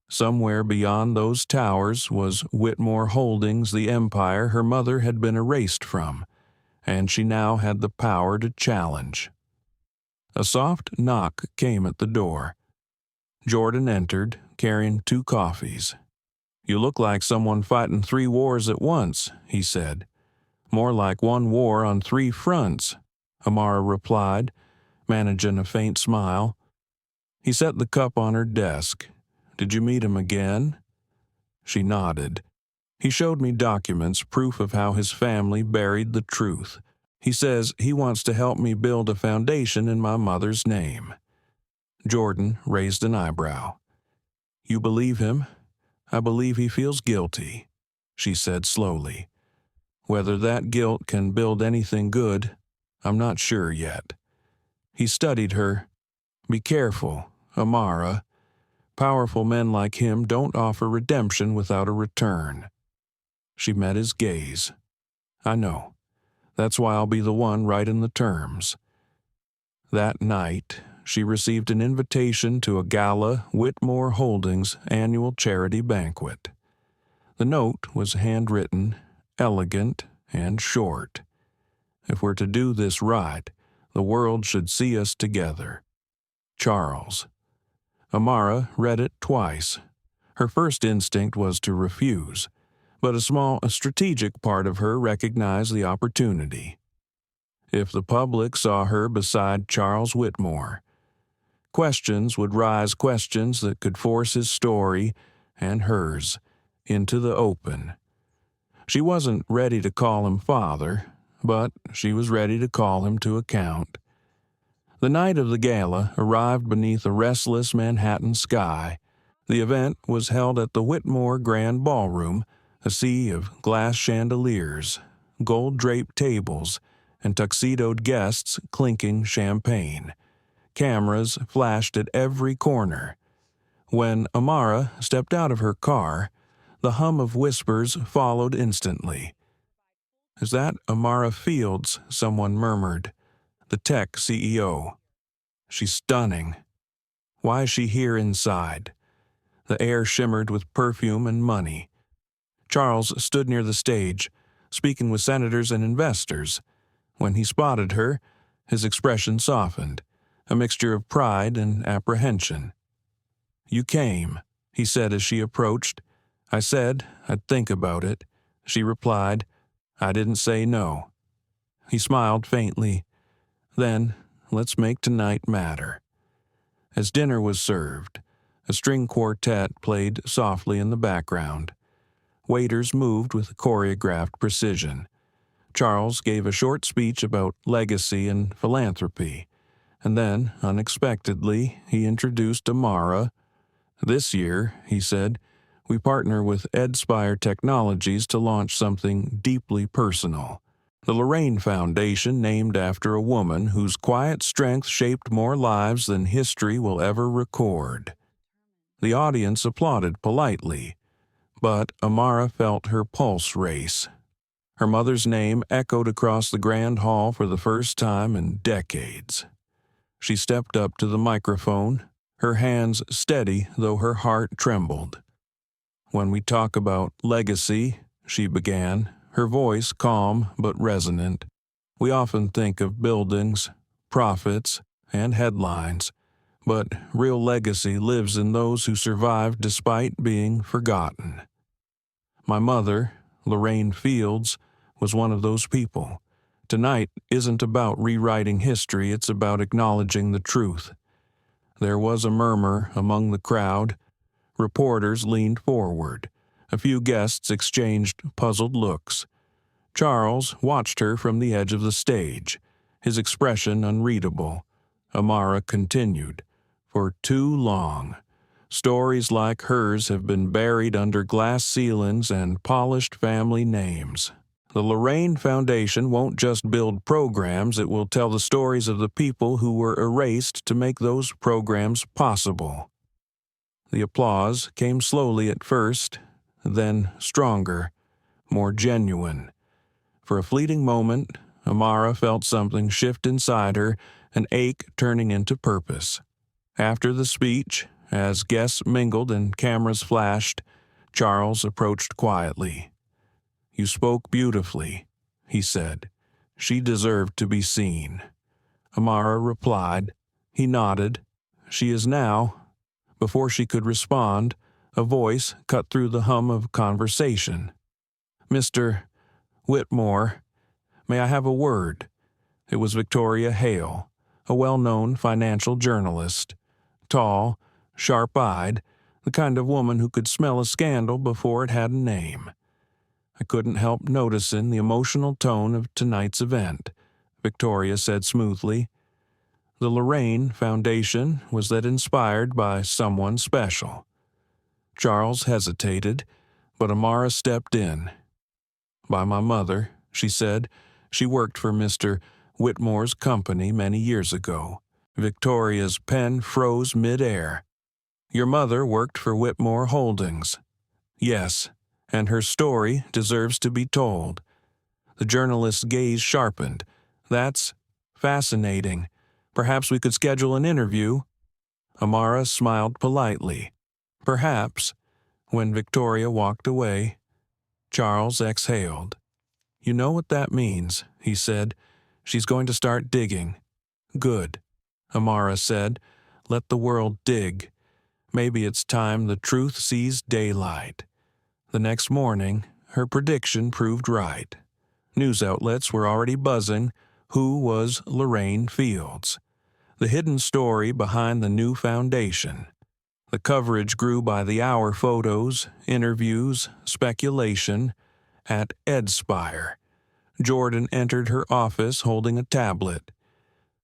Somewhere beyond those towers was Whitmore Holdings, the empire her mother had been erased from, and she now had the power to challenge. A soft knock came at the door. Jordan entered, carrying 2 coffees. "You look like someone fighting 3 wars at once," he said. More like one war on 3 fronts, Amara replied, managing a faint smile. He set the cup on her desk. Did you meet him again? She nodded. He showed me documents, proof of how his family buried the truth. He says he wants to help me build a foundation in my mother's name. Jordan raised an eyebrow. You believe him? I believe he feels guilty, she said slowly. Whether that guilt can build anything good, I'm not sure yet. He studied her. Be careful, Amara. Powerful men like him don't offer redemption without a return. She met his gaze. I know. That's why I'll be the one writing the terms. That night, she received an invitation to a gala Whitmore Holdings annual charity banquet. The note was handwritten, elegant, and short. If we're to do this right, the world should see us together. Charles. Amara read it twice. Her first instinct was to refuse, but a strategic part of her recognized the opportunity. If the public saw her beside Charles Whitmore, questions would rise, questions that could force his story, and hers, into the open. She wasn't ready to call him father, but she was ready to call him to account. The night of the gala arrived beneath a restless Manhattan sky. The event was held at the Whitmore Grand Ballroom, a sea of glass chandeliers, gold-draped tables, and tuxedoed guests clinking champagne. Cameras flashed at every corner. When Amara stepped out of her car, the hum of whispers followed instantly. Is that Amara Fields? Someone murmured. The tech CEO. She's stunning. Why is she here inside? The air shimmered with perfume and money. Charles stood near the stage, speaking with senators and investors. When he spotted her, his expression softened, a mixture of pride and apprehension. You came, he said as she approached. I said I'd think about it. She replied, I didn't say no. He smiled faintly. Then, let's make tonight matter. As dinner was served, a string quartet played softly in the background. Waiters moved with choreographed precision. Charles gave a short speech about legacy and philanthropy, and then, unexpectedly, he introduced Amara. This year, he said, we partner with EdSpire Technologies to launch something deeply personal. The Lorraine Foundation, named after a woman whose quiet strength shaped more lives than history will ever record. The audience applauded politely, but Amara felt her pulse race. Her mother's name echoed across the grand hall for the first time in decades. She stepped up to the microphone, her hands steady though her heart trembled. When we talk about legacy, she began, her voice calm but resonant, we often think of buildings, profits, and headlines, but real legacy lives in those who survived despite being forgotten. My mother, Lorraine Fields, was one of those people. Tonight isn't about rewriting history, it's about acknowledging the truth. There was a murmur among the crowd. Reporters leaned forward. A few guests exchanged puzzled looks. Charles watched her from the edge of the stage, his expression unreadable. Amara continued, For too long, stories like hers have been buried under glass ceilings and polished family names. The Lorraine Foundation won't just build programs, it will tell the stories of the people who were erased to make those programs possible. The applause came slowly at first, then stronger, more genuine. For a fleeting moment, Amara felt something shift inside her, an ache turning into purpose. After the speech, as guests mingled and cameras flashed, Charles approached quietly. You spoke beautifully, he said. She deserved to be seen. Amara replied. He nodded. She is now. Before she could respond, a voice cut through the hum of conversation. Mr. Whitmore, May I have a word?" It was Victoria Hale, a well-known financial journalist. Tall, sharp-eyed, the kind of woman who could smell a scandal before it had a name. "I couldn't help noticing the emotional tone of tonight's event," Victoria said smoothly. "The Lorraine Foundation was that inspired by someone special." Charles hesitated, but Amara stepped in. "By my mother," she said. "She worked for Mr. Whitmore's company many years ago." Victoria's pen froze mid-air. "Your mother worked for Whitmore Holdings." "Yes, and her story deserves to be told." The journalist's gaze sharpened. "That's fascinating. Perhaps we could schedule an interview." Amara smiled politely. "Perhaps." When Victoria walked away, Charles exhaled. "You know what that means," he said. "She's going to start digging." "Good," Amara said. "Let the world dig. Maybe it's time the truth sees daylight." The next morning, her prediction proved right. News outlets were already buzzing. Who was Lorraine Fields? The hidden story behind the new foundation. The coverage grew by the hour: photos, interviews, speculation. At Edspire, Jordan entered her office holding a tablet.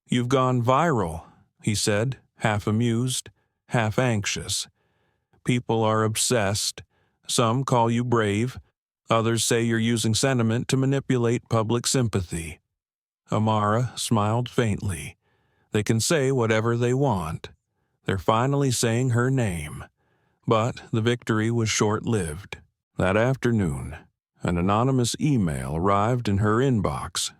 "You've gone viral," he said, half amused, half anxious. "People are obsessed. Some call you brave. Others say you're using sentiment to manipulate public sympathy." Amara smiled faintly. "They can say whatever they want." They're finally saying her name. But the victory was short-lived. That afternoon, an anonymous email arrived in her inbox.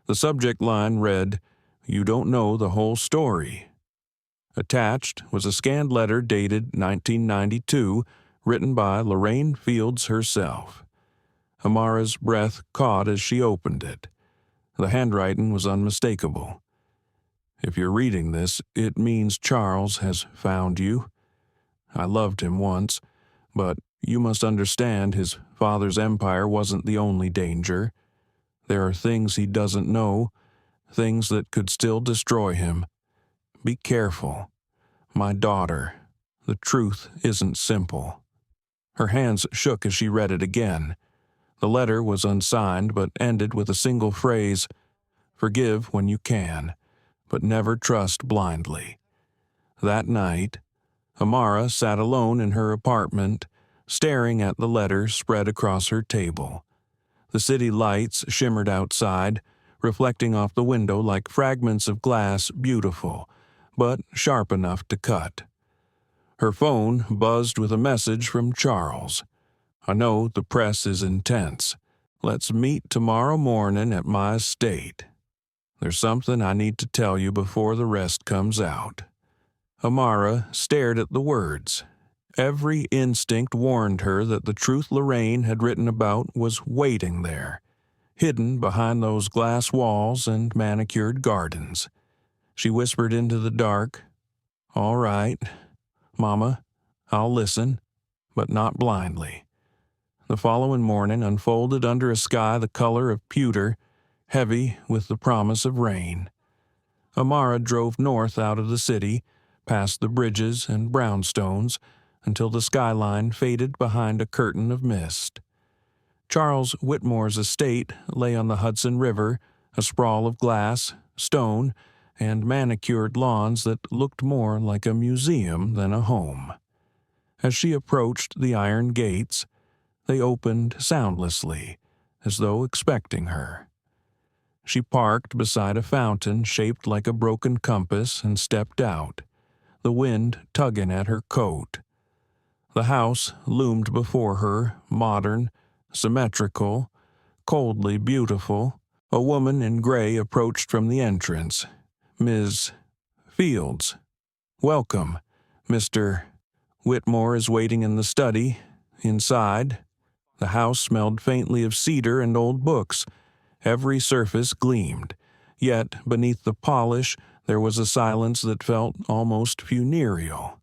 The subject line read, "You don't know the whole story." Attached was a scanned letter dated 1992, written by Lorraine Fields herself. Amara's breath caught as she opened it. The handwriting was unmistakable. "If you're reading this, it means Charles has found you. I loved him once, but you must understand his father's empire wasn't the only danger. There are things he doesn't know, things that could still destroy him. Be careful. My daughter, the truth isn't simple." Her hands shook as she read it again. The letter was unsigned but ended with a single phrase: "Forgive when you can, but never trust blindly." That night, Amara sat alone in her apartment, staring at the letter spread across her table. The city lights shimmered outside, reflecting off the window like fragments of glass, beautiful, but sharp enough to cut. Her phone buzzed with a message from Charles. "I know the press is intense. Let's meet tomorrow morning at my estate. There's something I need to tell you before the rest comes out." Amara stared at the words. Every instinct warned her that the truth Lorraine had written about was waiting there, hidden behind those glass walls and manicured gardens. She whispered into the dark, "All right, Mama, I'll listen, but not blindly." The following morning unfolded under a sky the color of pewter, heavy with the promise of rain. Amara drove north out of the city, past the bridges and brownstones, until the skyline faded behind a curtain of mist. Charles Whitmore's estate lay on the Hudson River, a sprawl of glass, stone, and manicured lawns that looked more like a museum than a home. As she approached the iron gates, they opened soundlessly, as though expecting her. She parked beside a fountain shaped like a broken compass and stepped out, the wind tugging at her coat. The house loomed before her, modern, symmetrical, coldly beautiful. A woman in gray approached from the entrance. "Ms. Fields, welcome. Mr. Whitmore is waiting in the study. Inside." The house smelled faintly of cedar and old books. Every surface gleamed, yet beneath the polish there was a silence that felt almost funereal.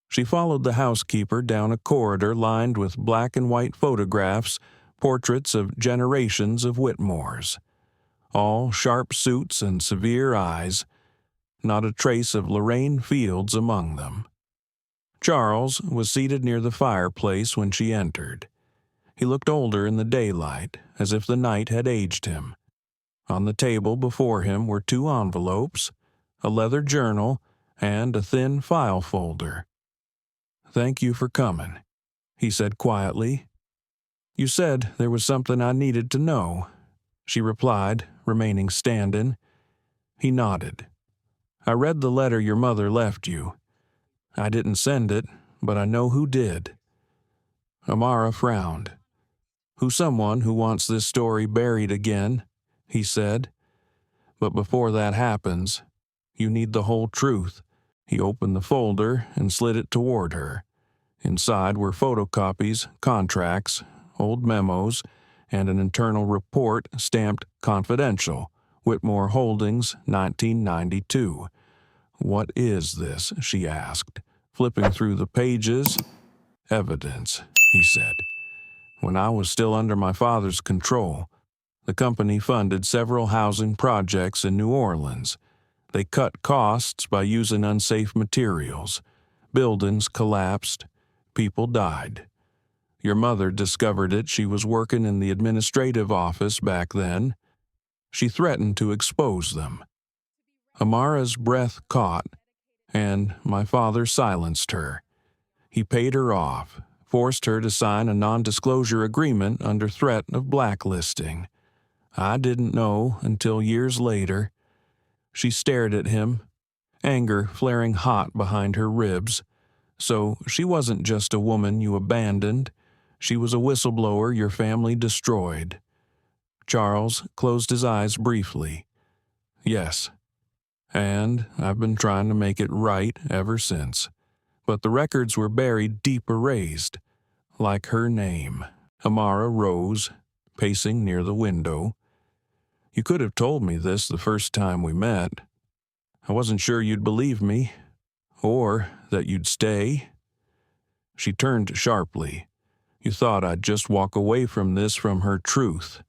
She followed the housekeeper down a corridor lined with black and white photographs, portraits of generations of Whitmores, all sharp suits and severe eyes, not a trace of Lorraine Fields among them. Charles was seated near the fireplace when she entered. He looked older in the daylight, as if the night had aged him. On the table before him were 2 envelopes, a leather journal, and a thin file folder. "Thank you for coming," he said quietly. "You said there was something I needed to know," she replied, remaining standing. He nodded. "I read the letter your mother left you. I didn't send it, but I know who did." Amara frowned. "Who's someone who wants this story buried again," he said. "But before that happens, you need the whole truth." He opened the folder and slid it toward her. Inside were photocopies, contracts, old memos, and an internal report stamped "Confidential, Whitmore Holdings, 1992. "What is this?" she asked, flipping through the pages. "Evidence," he said. "When I was still under my father's control, the company funded several housing projects in New Orleans. They cut costs by using unsafe materials. Buildings collapsed. People died. Your mother discovered it. She was working in the administrative office back then. She threatened to expose them." Amara's breath caught, and my father silenced her. He paid her off, forced her to sign a non-disclosure agreement under threat of blacklisting. I didn't know until years later. She stared at him, anger flaring hot behind her ribs. "So she wasn't just a woman you abandoned. She was a whistleblower your family destroyed." Charles closed his eyes briefly. "Yes. And I've been trying to make it right ever since. But the records were buried deep erased, like her name." Amara rose, pacing near the window. "You could have told me this the first time we met. I wasn't sure you'd believe me, or that you'd stay." She turned sharply. "You thought I'd just walk away from her truth."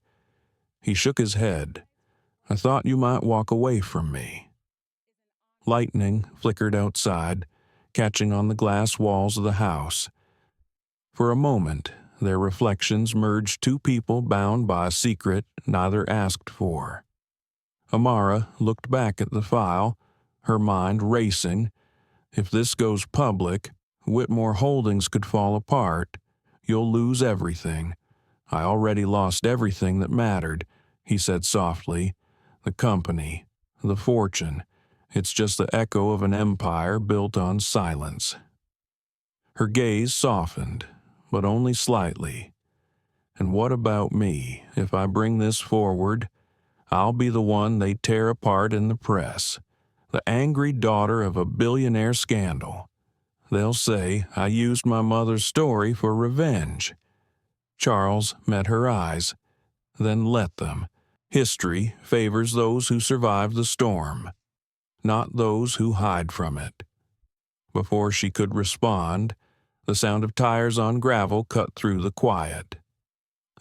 He shook his head. "I thought you might walk away from me." Lightning flickered outside, catching on the glass walls of the house. For a moment, their reflections merged 2 people bound by a secret neither asked for. Amara looked back at the file, her mind racing. "If this goes public, Whitmore Holdings could fall apart. You'll lose everything." "I already lost everything that mattered," he said softly. "The company, the fortune. It's just the echo of an empire built on silence." Her gaze softened, but only slightly. "And what about me? If I bring this forward, I'll be the one they tear apart in the press. The angry daughter of a billionaire scandal. They'll say I used my mother's story for revenge." Charles met her eyes, then let them. History favors those who survive the storm, not those who hide from it. Before she could respond, the sound of tires on gravel cut through the quiet.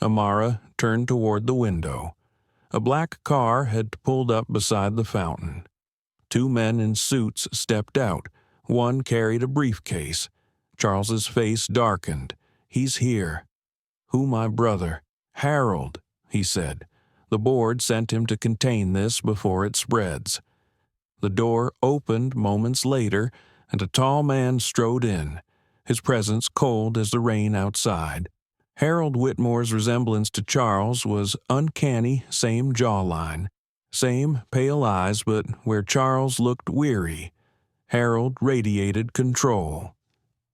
Amara turned toward the window. A black car had pulled up beside the fountain. 2 men in suits stepped out. One carried a briefcase. Charles's face darkened. "He's here." "Who, my brother?" "Harold," he said. "The board sent him to contain this before it spreads." The door opened moments later, and a tall man strode in, his presence cold as the rain outside. Harold Whitmore's resemblance to Charles was uncanny, same jawline, same pale eyes, but where Charles looked weary, Harold radiated control.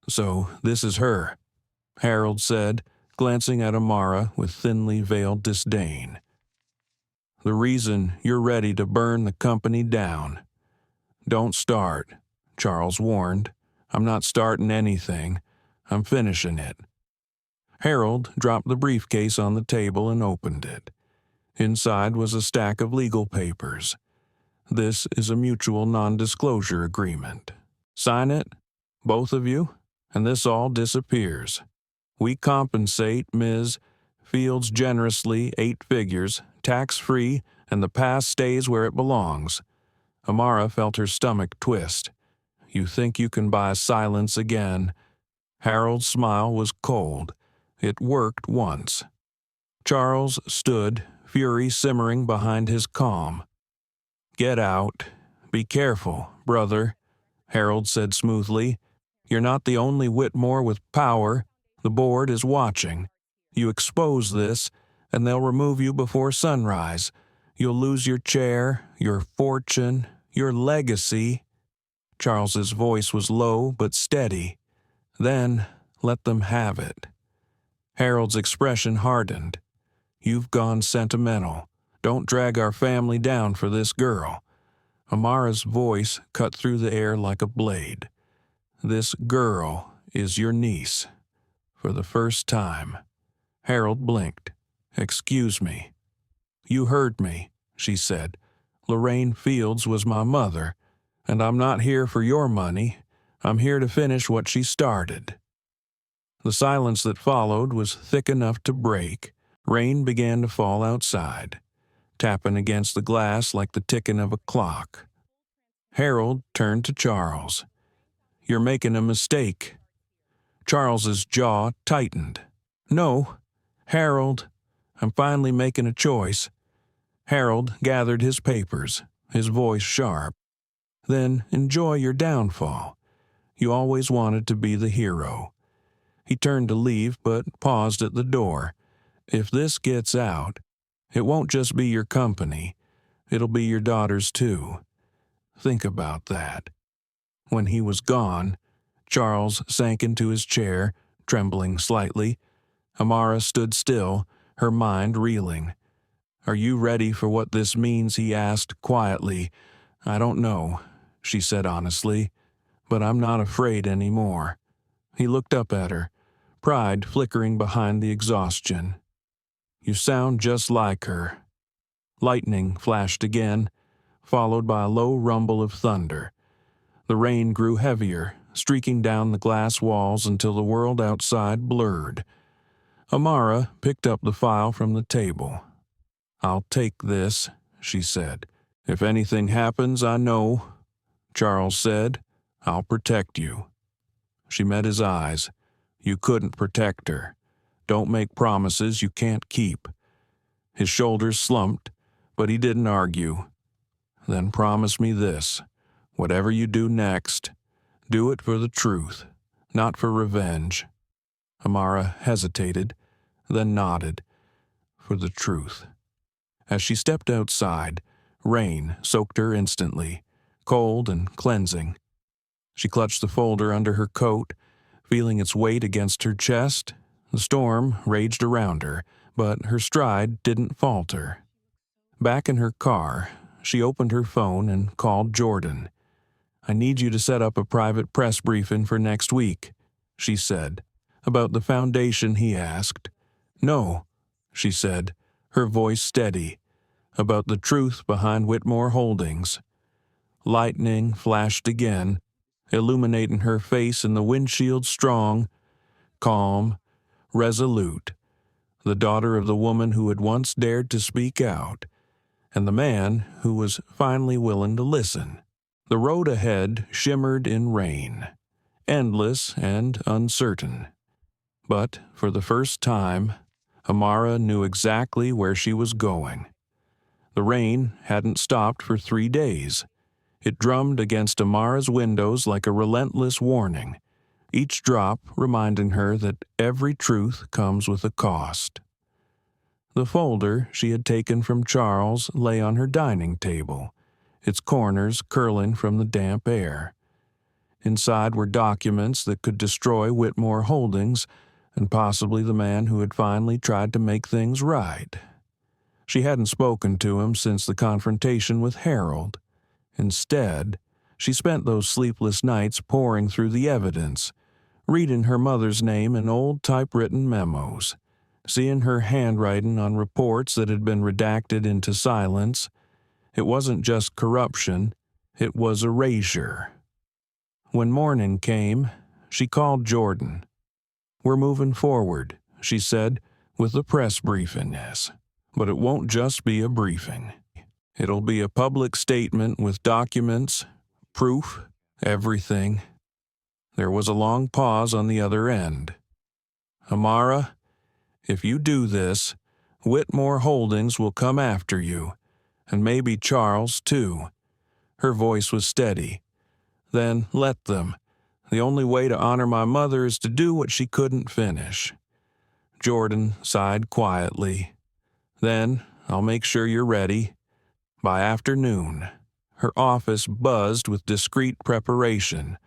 "So this is her," Harold said, glancing at Amara with thinly veiled disdain. "The reason you're ready to burn the company down." "Don't start," Charles warned. "I'm not starting anything. I'm finishing it." Harold dropped the briefcase on the table and opened it. Inside was a stack of legal papers. "This is a mutual non-disclosure agreement. Sign it, both of you, and this all disappears. We compensate Ms. Fields generously 8 figures, tax-free, and the past stays where it belongs. Amara felt her stomach twist. You think you can buy silence again? Harold's smile was cold. It worked once. Charles stood, fury simmering behind his calm. Get out. Be careful, brother, Harold said smoothly. You're not the only Whitmore with power. The board is watching. You expose this, and they'll remove you before sunrise. You'll lose your chair, your fortune, your legacy. Charles's voice was low but steady. Then let them have it. Harold's expression hardened. You've gone sentimental. Don't drag our family down for this girl. Amara's voice cut through the air like a blade. This girl is your niece. For the first time. Harold blinked. Excuse me. You heard me, she said. Lorraine Fields was my mother, and I'm not here for your money. I'm here to finish what she started. The silence that followed was thick enough to break. Rain began to fall outside, tapping against the glass like the ticking of a clock. Harold turned to Charles. You're making a mistake. Charles's jaw tightened. No, Harold, I'm finally making a choice. Harold gathered his papers, his voice sharp. Then enjoy your downfall. You always wanted to be the hero. He turned to leave, but paused at the door. If this gets out, it won't just be your company. It'll be your daughter's too. Think about that. When he was gone, Charles sank into his chair, trembling slightly. Amara stood still, her mind reeling. Are you ready for what this means? He asked quietly. I don't know, she said honestly, but I'm not afraid anymore. He looked up at her, pride flickering behind the exhaustion. You sound just like her. Lightning flashed again, followed by a low rumble of thunder. The rain grew heavier, streaking down the glass walls until the world outside blurred. Amara picked up the file from the table. I'll take this, she said. If anything happens, I know. Charles said, I'll protect you. She met his eyes. You couldn't protect her. Don't make promises you can't keep. His shoulders slumped, but he didn't argue. Then promise me this. Whatever you do next, do it for the truth, not for revenge. Amara hesitated, then nodded. For the truth. As she stepped outside, rain soaked her instantly, cold and cleansing. She clutched the folder under her coat, feeling its weight against her chest. The storm raged around her, but her stride didn't falter. Back in her car, she opened her phone and called Jordan. I need you to set up a private press briefing for next week, she said. About the foundation, he asked. No, she said, her voice steady. About the truth behind Whitmore Holdings. Lightning flashed again, illuminating her face in the windshield strong, calm, resolute. The daughter of the woman who had once dared to speak out, and the man who was finally willing to listen. The road ahead shimmered in rain, endless and uncertain. But for the first time, Amara knew exactly where she was going. The rain hadn't stopped for 3 days. It drummed against Amara's windows like a relentless warning, each drop reminding her that every truth comes with a cost. The folder she had taken from Charles lay on her dining table, its corners curling from the damp air. Inside were documents that could destroy Whitmore Holdings and possibly the man who had finally tried to make things right. She hadn't spoken to him since the confrontation with Harold. Instead, she spent those sleepless nights poring through the evidence, reading her mother's name in old typewritten memos, seeing her handwriting on reports that had been redacted into silence. It wasn't just corruption, it was erasure. When morning came, she called Jordan. We're moving forward, she said, with the press briefing, yes. But it won't just be a briefing. It'll be a public statement with documents, proof, everything. There was a long pause on the other end. Amara, if you do this, Whitmore Holdings will come after you, and maybe Charles, too. Her voice was steady. Then let them. The only way to honor my mother is to do what she couldn't finish. Jordan sighed quietly. Then I'll make sure you're ready. By afternoon. Her office buzzed with discreet preparation.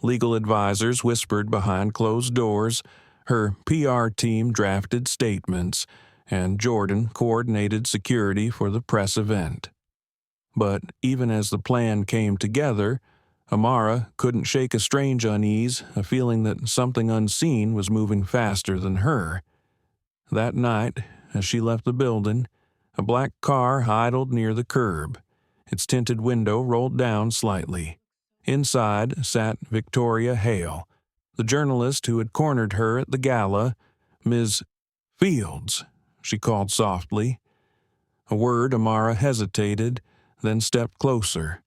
Legal advisors whispered behind closed doors. Her PR team drafted statements, and Jordan coordinated security for the press event. But even as the plan came together, Amara couldn't shake a strange unease, a feeling that something unseen was moving faster than her. That night, as she left the building, a black car idled near the curb. Its tinted window rolled down slightly. Inside sat Victoria Hale, the journalist who had cornered her at the gala. Ms. Fields, she called softly. A word Amara hesitated, then stepped closer.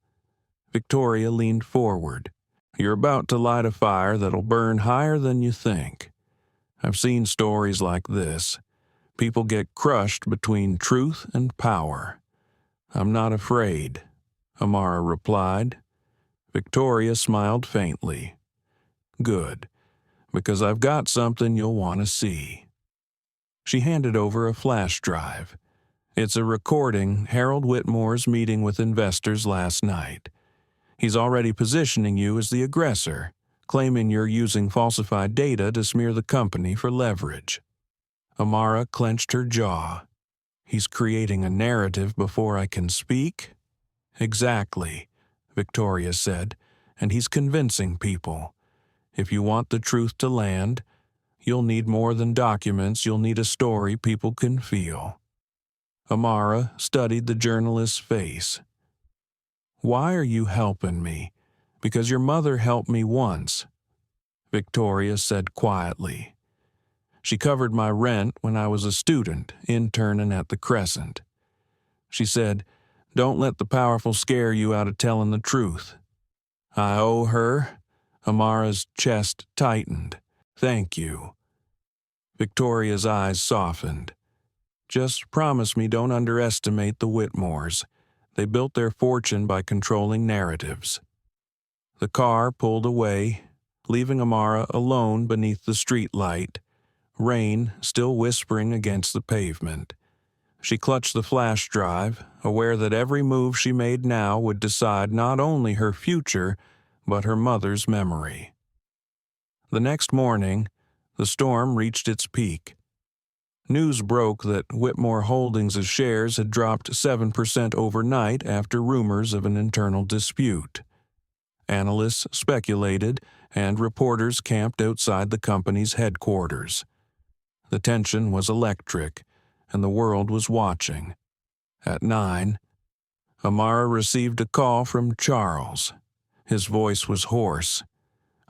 Victoria leaned forward. You're about to light a fire that'll burn higher than you think. I've seen stories like this. People get crushed between truth and power. I'm not afraid, Amara replied. Victoria smiled faintly. Good, because I've got something you'll want to see. She handed over a flash drive. It's a recording Harold Whitmore's meeting with investors last night. He's already positioning you as the aggressor, claiming you're using falsified data to smear the company for leverage. Amara clenched her jaw. He's creating a narrative before I can speak? Exactly, Victoria said, and he's convincing people. If you want the truth to land, you'll need more than documents, you'll need a story people can feel. Amara studied the journalist's face. Why are you helping me? Because your mother helped me once, Victoria said quietly. She covered my rent when I was a student, interning at the Crescent. She said, don't let the powerful scare you out of telling the truth. I owe her. Amara's chest tightened. Thank you. Victoria's eyes softened. Just promise me don't underestimate the Whitmores. They built their fortune by controlling narratives. The car pulled away, leaving Amara alone beneath the streetlight, rain still whispering against the pavement. She clutched the flash drive, aware that every move she made now would decide not only her future, but her mother's memory. The next morning, the storm reached its peak. News broke that Whitmore Holdings' shares had dropped 7% overnight after rumors of an internal dispute. Analysts speculated, and reporters camped outside the company's headquarters. The tension was electric, and the world was watching. At 9, Amara received a call from Charles. His voice was hoarse.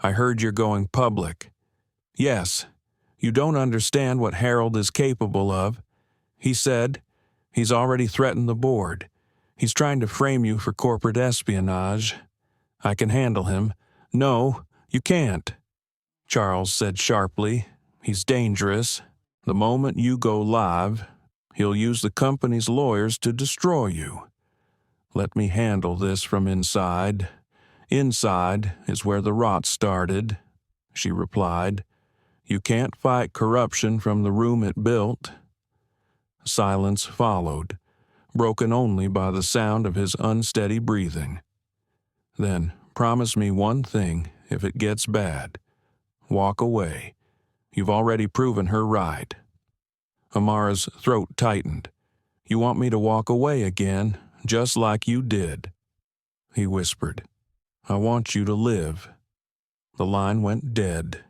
I heard you're going public. Yes. You don't understand what Harold is capable of. He said, he's already threatened the board. He's trying to frame you for corporate espionage. I can handle him. No, you can't, Charles said sharply. He's dangerous. The moment you go live, he'll use the company's lawyers to destroy you. Let me handle this from inside. Inside is where the rot started, she replied. You can't fight corruption from the room it built. Silence followed, broken only by the sound of his unsteady breathing. Then promise me one thing if it gets bad. Walk away. You've already proven her right. Amara's throat tightened. You want me to walk away again, just like you did. He whispered. I want you to live. The line went dead.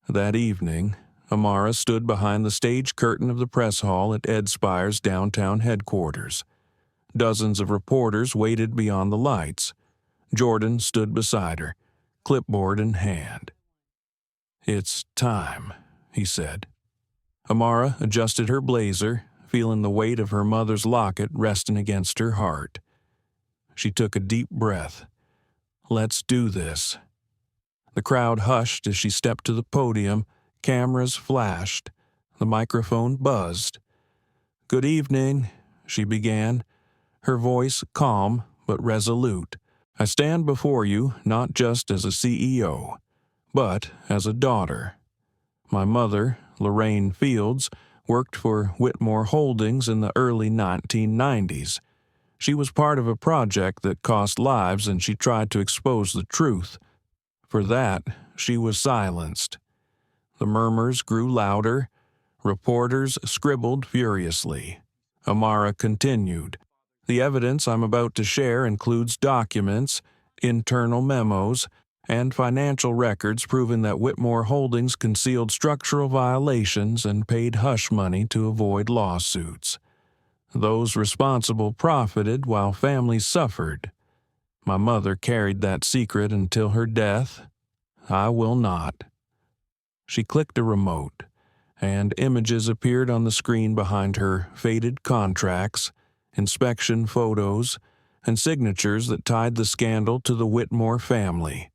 That evening, Amara stood behind the stage curtain of the press hall at Ed Spire's downtown headquarters. Dozens of reporters waited beyond the lights. Jordan stood beside her, clipboard in hand. It's time, he said. Amara adjusted her blazer, feeling the weight of her mother's locket resting against her heart. She took a deep breath. Let's do this. The crowd hushed as she stepped to the podium. Cameras flashed. The microphone buzzed. Good evening, she began, her voice calm but resolute. I stand before you not just as a CEO, but as a daughter. My mother, Lorraine Fields, worked for Whitmore Holdings in the early 1990s. She was part of a project that cost lives, and she tried to expose the truth. For that, she was silenced. The murmurs grew louder. Reporters scribbled furiously. Amara continued. The evidence I'm about to share includes documents, internal memos, and financial records proving that Whitmore Holdings concealed structural violations and paid hush money to avoid lawsuits. Those responsible profited while families suffered. My mother carried that secret until her death. I will not. She clicked a remote, and images appeared on the screen behind her: faded contracts, inspection photos, and signatures that tied the scandal to the Whitmore family.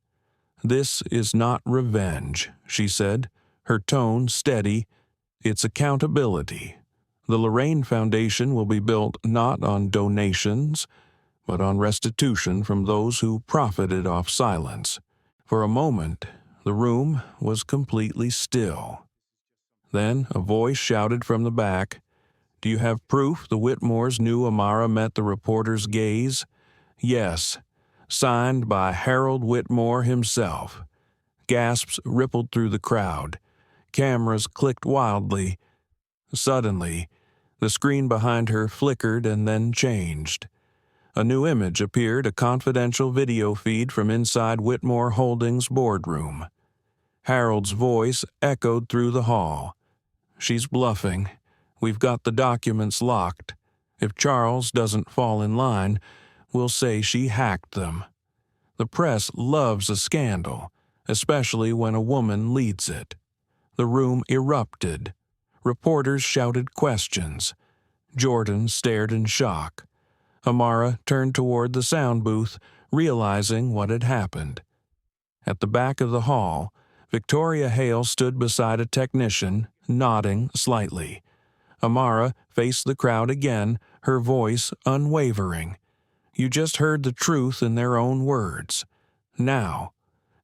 This is not revenge, she said, her tone steady. It's accountability. The Lorraine Foundation will be built not on donations, but on restitution from those who profited off silence. For a moment, the room was completely still. Then a voice shouted from the back, "Do you have proof the Whitmores knew Amara met the reporter's gaze?" "Yes." Signed by Harold Whitmore himself. Gasps rippled through the crowd. Cameras clicked wildly. Suddenly, the screen behind her flickered and then changed. A new image appeared, a confidential video feed from inside Whitmore Holdings' boardroom. Harold's voice echoed through the hall. "She's bluffing. We've got the documents locked. If Charles doesn't fall in line, we'll say she hacked them." The press loves a scandal, especially when a woman leads it. The room erupted. Reporters shouted questions. Jordan stared in shock. Amara turned toward the sound booth, realizing what had happened. At the back of the hall, Victoria Hale stood beside a technician, nodding slightly. Amara faced the crowd again, her voice unwavering. "You just heard the truth in their own words. Now,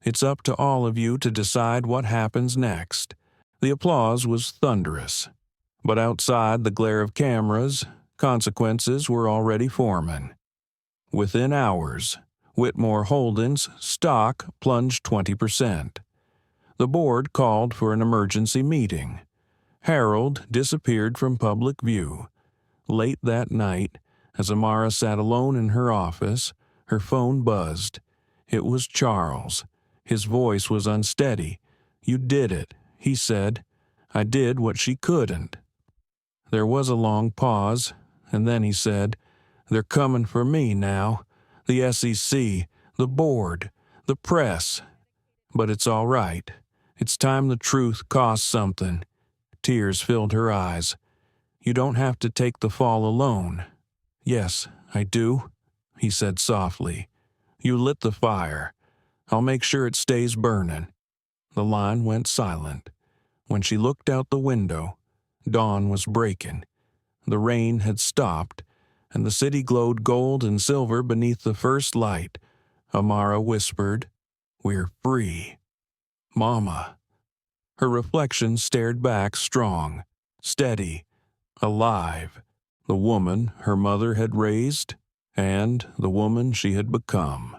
it's up to all of you to decide what happens next." The applause was thunderous. But outside the glare of cameras, consequences were already forming. Within hours, Whitmore Holdings' stock plunged 20%. The board called for an emergency meeting. Harold disappeared from public view. Late that night, as Amara sat alone in her office, her phone buzzed. It was Charles. His voice was unsteady. "You did it," he said. "I did what she couldn't." There was a long pause, and then he said, "They're coming for me now. The SEC, the board, the press. But it's all right. It's time the truth cost something." Tears filled her eyes. "You don't have to take the fall alone." "Yes, I do," he said softly. "You lit the fire. I'll make sure it stays burning." The line went silent. When she looked out the window, dawn was breaking. The rain had stopped, and the city glowed gold and silver beneath the first light. Amara whispered, "We're free." "Mama." Her reflection stared back strong, steady, alive. The woman her mother had raised, and the woman she had become.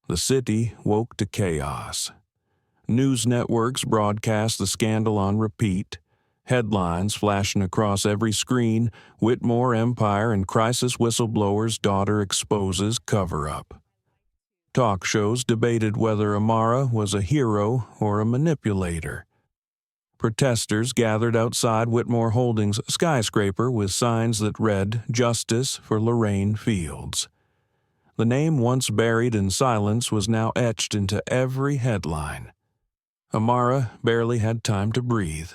The city woke to chaos. News networks broadcast the scandal on repeat. Headlines flashing across every screen: Whitmore Empire and crisis whistleblower's daughter exposes cover-up. Talk shows debated whether Amara was a hero or a manipulator. Protesters gathered outside Whitmore Holdings' skyscraper with signs that read, "Justice for Lorraine Fields." The name once buried in silence was now etched into every headline. Amara barely had time to breathe.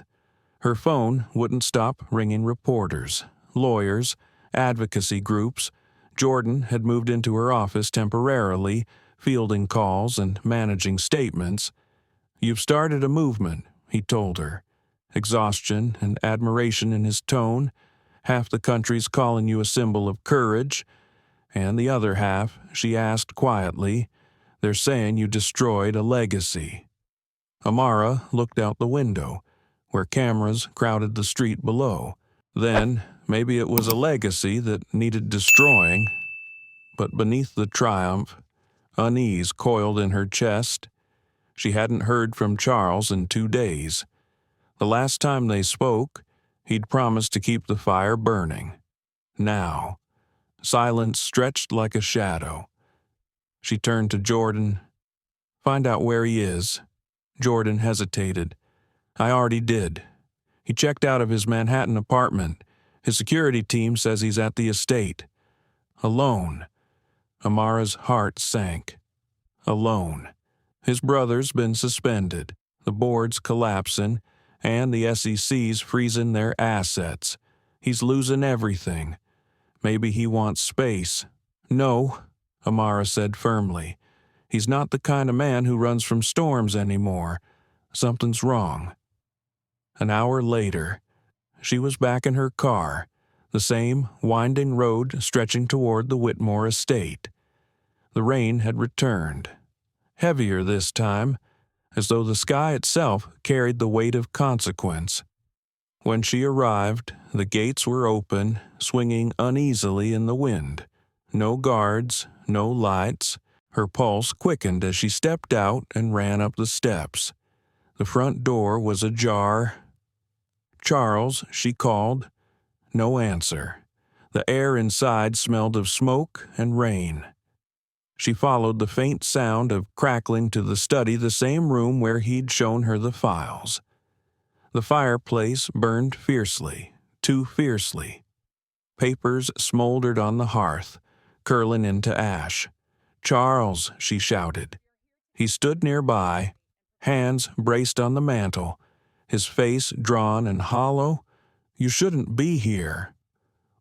Her phone wouldn't stop ringing reporters, lawyers, advocacy groups. Jordan had moved into her office temporarily, fielding calls and managing statements. "You've started a movement," he told her. Exhaustion and admiration in his tone. "Half the country's calling you a symbol of courage, and the other half," she asked quietly, "they're saying you destroyed a legacy." Amara looked out the window, where cameras crowded the street below. Then, maybe it was a legacy that needed destroying, but beneath the triumph, unease coiled in her chest. She hadn't heard from Charles in 2 days. The last time they spoke, he'd promised to keep the fire burning. Now, silence stretched like a shadow. She turned to Jordan. "Find out where he is." Jordan hesitated. "I already did. He checked out of his Manhattan apartment. His security team says he's at the estate. Alone." Amara's heart sank. Alone. His brother's been suspended, the board's collapsing, and the SEC's freezing their assets. He's losing everything. Maybe he wants space. "No," Amara said firmly. "He's not the kind of man who runs from storms anymore. Something's wrong." An hour later, she was back in her car, the same winding road stretching toward the Whitmore estate. The rain had returned, heavier this time, as though the sky itself carried the weight of consequence. When she arrived, the gates were open, swinging uneasily in the wind. No guards, no lights. Her pulse quickened as she stepped out and ran up the steps. The front door was ajar. "Charles," she called. No answer. The air inside smelled of smoke and rain. She followed the faint sound of crackling to the study, the same room where he'd shown her the files. The fireplace burned fiercely, too fiercely. Papers smoldered on the hearth, curling into ash. "Charles," she shouted. He stood nearby, hands braced on the mantel, his face drawn and hollow. "You shouldn't be here."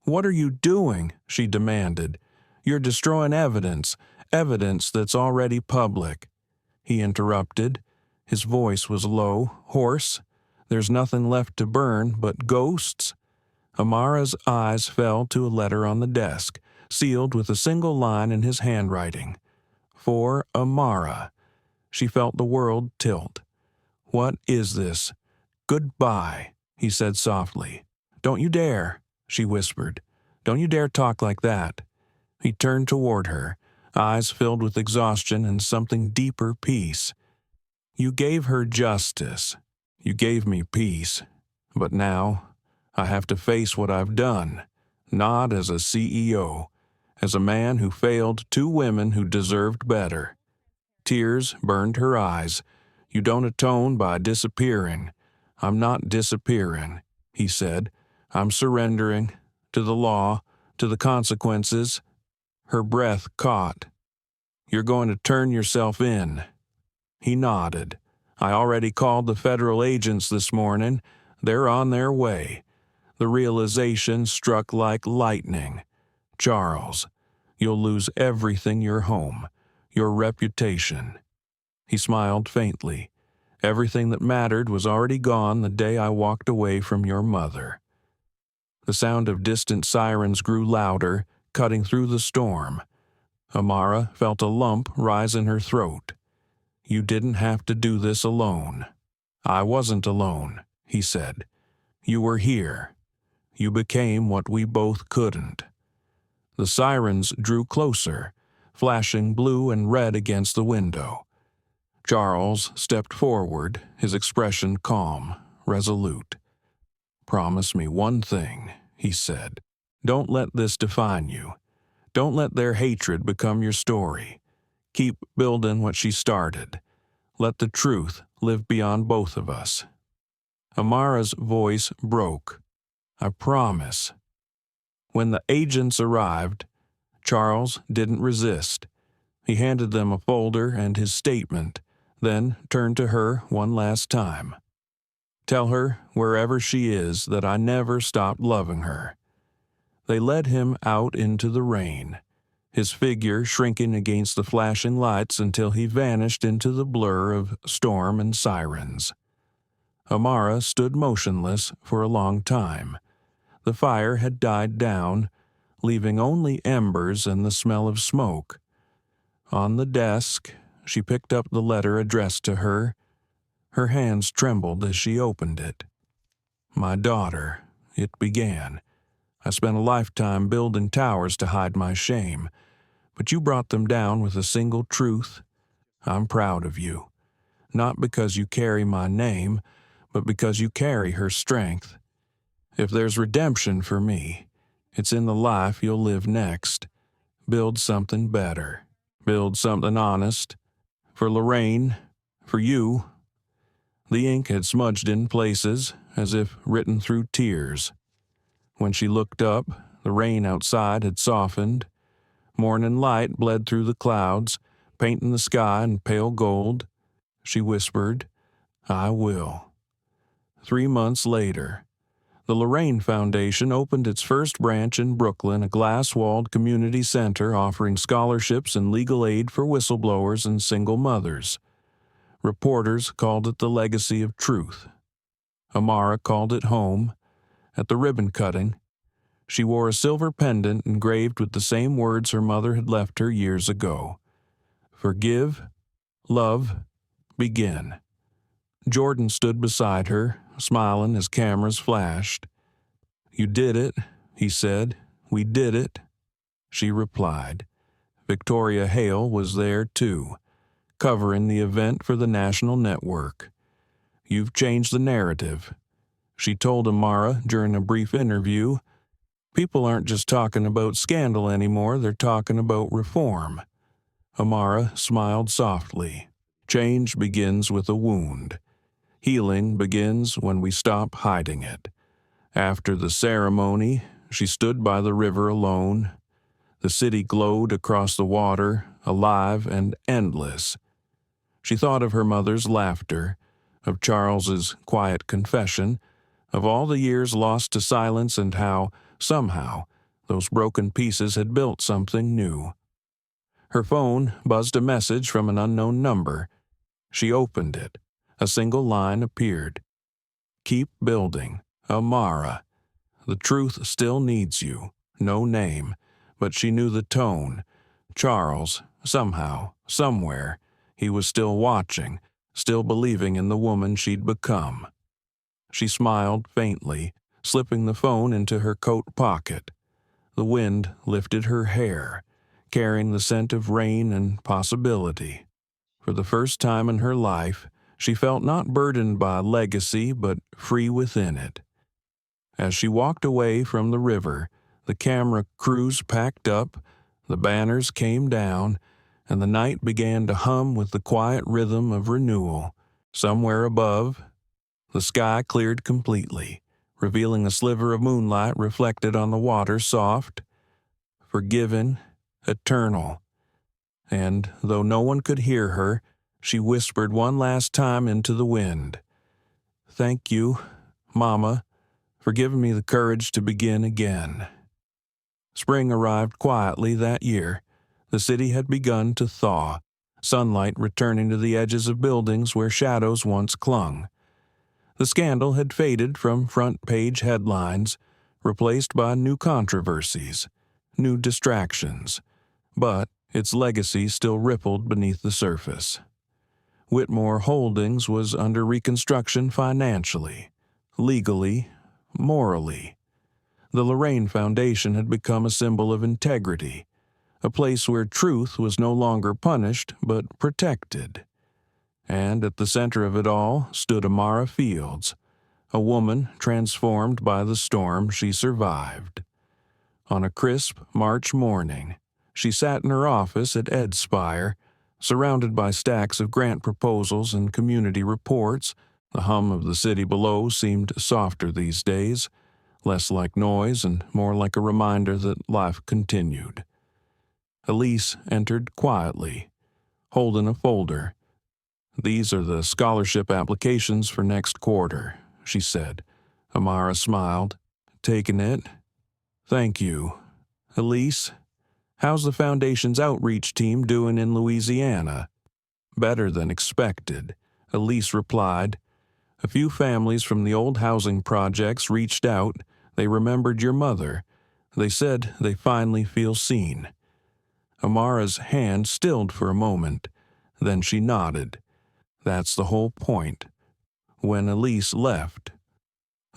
"What are you doing?" she demanded. "You're destroying evidence that's already public." He interrupted. His voice was low, hoarse. "There's nothing left to burn but ghosts." Amara's eyes fell to a letter on the desk, sealed with a single line in his handwriting. "For Amara." She felt the world tilt. "What is this?" "Goodbye," he said softly. "Don't you dare," she whispered. "Don't you dare talk like that." He turned toward her, eyes filled with exhaustion and something deeper peace. "You gave her justice. You gave me peace. But now, I have to face what I've done, not as a CEO, as a man who failed 2 women who deserved better." Tears burned her eyes. "You don't atone by disappearing." "I'm not disappearing," he said. "I'm surrendering to the law, to the consequences." Her breath caught. "You're going to turn yourself in." He nodded. "I already called the federal agents this morning. They're on their way." The realization struck like lightning. "Charles, you'll lose everything your home, your reputation." He smiled faintly. "Everything that mattered was already gone the day I walked away from your mother." The sound of distant sirens grew louder, cutting through the storm. Amara felt a lump rise in her throat. "You didn't have to do this alone." "I wasn't alone," he said. "You were here. You became what we both couldn't." The sirens drew closer, flashing blue and red against the window. Charles stepped forward, his expression calm, resolute. "Promise me one thing," he said. "Don't let this define you. Don't let their hatred become your story. Keep building what she started. Let the truth live beyond both of us." Amara's voice broke. "I promise." When the agents arrived, Charles didn't resist. He handed them a folder and his statement, then turned to her one last time. Tell her, wherever she is, that I never stopped loving her." They led him out into the rain, his figure shrinking against the flashing lights until he vanished into the blur of storm and sirens. Amara stood motionless for a long time. The fire had died down, leaving only embers and the smell of smoke. On the desk, she picked up the letter addressed to her. Her hands trembled as she opened it. "My daughter," it began. "I spent a lifetime building towers to hide my shame, but you brought them down with a single truth. I'm proud of you, not because you carry my name, but because you carry her strength. If there's redemption for me, it's in the life you'll live next. Build something better. Build something honest. For Lorraine, for you." The ink had smudged in places, as if written through tears. When she looked up, the rain outside had softened. Morning light bled through the clouds, painting the sky in pale gold. She whispered, "I will." 3 months later, the Lorraine Foundation opened its first branch in Brooklyn, a glass-walled community center offering scholarships and legal aid for whistleblowers and single mothers. Reporters called it the legacy of truth. Amara called it home. At the ribbon cutting, she wore a silver pendant engraved with the same words her mother had left her years ago. "Forgive, love, begin." Jordan stood beside her, smiling as cameras flashed. "You did it," he said. "We did it." She replied. Victoria Hale was there too, covering the event for the national network. "You've changed the narrative," she told Amara during a brief interview. "People aren't just talking about scandal anymore, they're talking about reform." Amara smiled softly. "Change begins with a wound. Healing begins when we stop hiding it." After the ceremony, she stood by the river alone. The city glowed across the water, alive and endless. She thought of her mother's laughter, of Charles's quiet confession, of all the years lost to silence and how, somehow, those broken pieces had built something new. Her phone buzzed a message from an unknown number. She opened it. A single line appeared. "Keep building. Amara. The truth still needs you. No name." But she knew the tone. Charles, somehow, somewhere, he was still watching, still believing in the woman she'd become. She smiled faintly, slipping the phone into her coat pocket. The wind lifted her hair, carrying the scent of rain and possibility. For the first time in her life, she felt not burdened by legacy, but free within it. As she walked away from the river, the camera crews packed up, the banners came down, and the night began to hum with the quiet rhythm of renewal. Somewhere above, the sky cleared completely, revealing a sliver of moonlight reflected on the water, soft, forgiven, eternal. And, though no one could hear her, she whispered one last time into the wind, "Thank you, Mama, for giving me the courage to begin again." Spring arrived quietly that year. The city had begun to thaw, sunlight returning to the edges of buildings where shadows once clung. The scandal had faded from front-page headlines, replaced by new controversies, new distractions, but its legacy still rippled beneath the surface. Whitmore Holdings was under reconstruction financially, legally, morally. The Lorraine Foundation had become a symbol of integrity, a place where truth was no longer punished but protected. And at the center of it all stood Amara Fields, a woman transformed by the storm she survived. On a crisp March morning, she sat in her office at Ed Spire, surrounded by stacks of grant proposals and community reports. The hum of the city below seemed softer these days, less like noise and more like a reminder that life continued. Elise entered quietly, holding a folder. "These are the scholarship applications for next quarter," she said. Amara smiled. Taking it? Thank you. Elise, how's the Foundation's outreach team doing in Louisiana? Better than expected, Elise replied. A few families from the old housing projects reached out. They remembered your mother. They said they finally feel seen. Amara's hand stilled for a moment. Then she nodded. That's the whole point. When Elise left,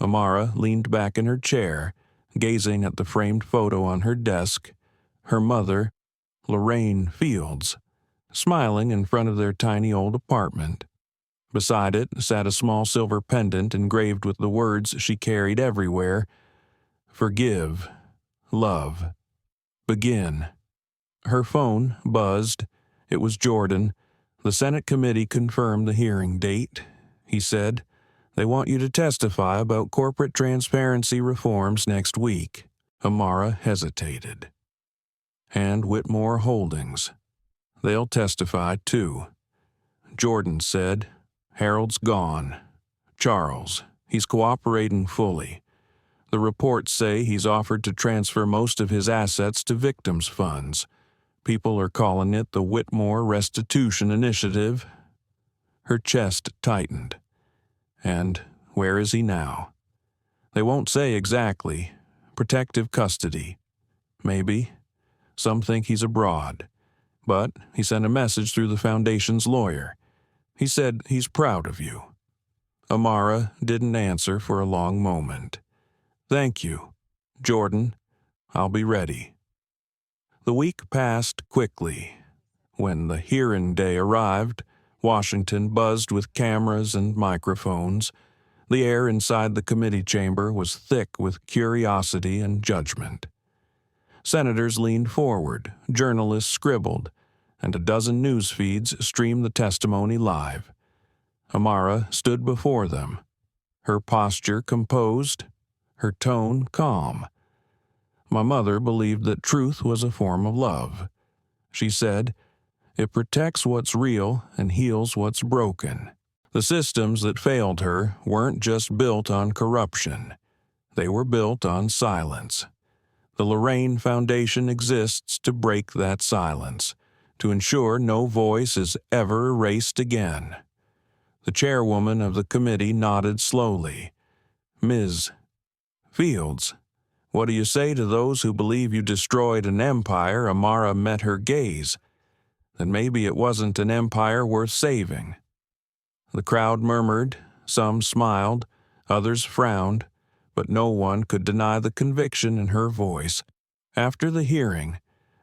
Amara leaned back in her chair, gazing at the framed photo on her desk. Her mother, Lorraine Fields, smiling in front of their tiny old apartment. Beside it sat a small silver pendant engraved with the words she carried everywhere: Forgive, love, begin. Her phone buzzed. It was Jordan. The Senate committee confirmed the hearing date. He said, they want you to testify about corporate transparency reforms next week. Amara hesitated. And Whitmore Holdings. They'll testify too. Jordan said, Harold's gone. Charles, he's cooperating fully. The reports say he's offered to transfer most of his assets to victims' funds. People are calling it the Whitmore Restitution Initiative. Her chest tightened. And where is he now? They won't say exactly. Protective custody. Maybe. Some think he's abroad. But he sent a message through the Foundation's lawyer. He said he's proud of you. Amara didn't answer for a long moment. Thank you, Jordan. I'll be ready. The week passed quickly. When the hearing day arrived, Washington buzzed with cameras and microphones. The air inside the committee chamber was thick with curiosity and judgment. Senators leaned forward, journalists scribbled, and a dozen news feeds streamed the testimony live. Amara stood before them, her posture composed, her tone calm. My mother believed that truth was a form of love. She said, it protects what's real and heals what's broken. The systems that failed her weren't just built on corruption. They were built on silence. The Lorraine Foundation exists to break that silence, to ensure no voice is ever erased again. The chairwoman of the committee nodded slowly. Ms. Fields, what do you say to those who believe you destroyed an empire? Amara met her gaze. Then maybe it wasn't an empire worth saving. The crowd murmured, some smiled, others frowned, but no one could deny the conviction in her voice. After the hearing,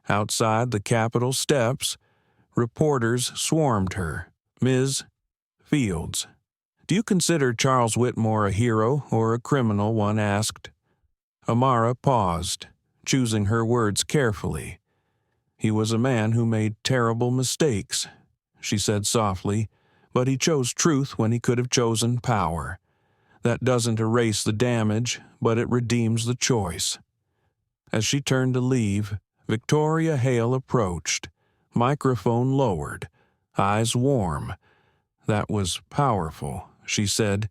outside the Capitol steps, reporters swarmed her. Ms. Fields, do you consider Charles Whitmore a hero or a criminal? One asked. Amara paused, choosing her words carefully. He was a man who made terrible mistakes, she said softly, but he chose truth when he could have chosen power. That doesn't erase the damage, but it redeems the choice. As she turned to leave, Victoria Hale approached, microphone lowered, eyes warm. That was powerful, she said.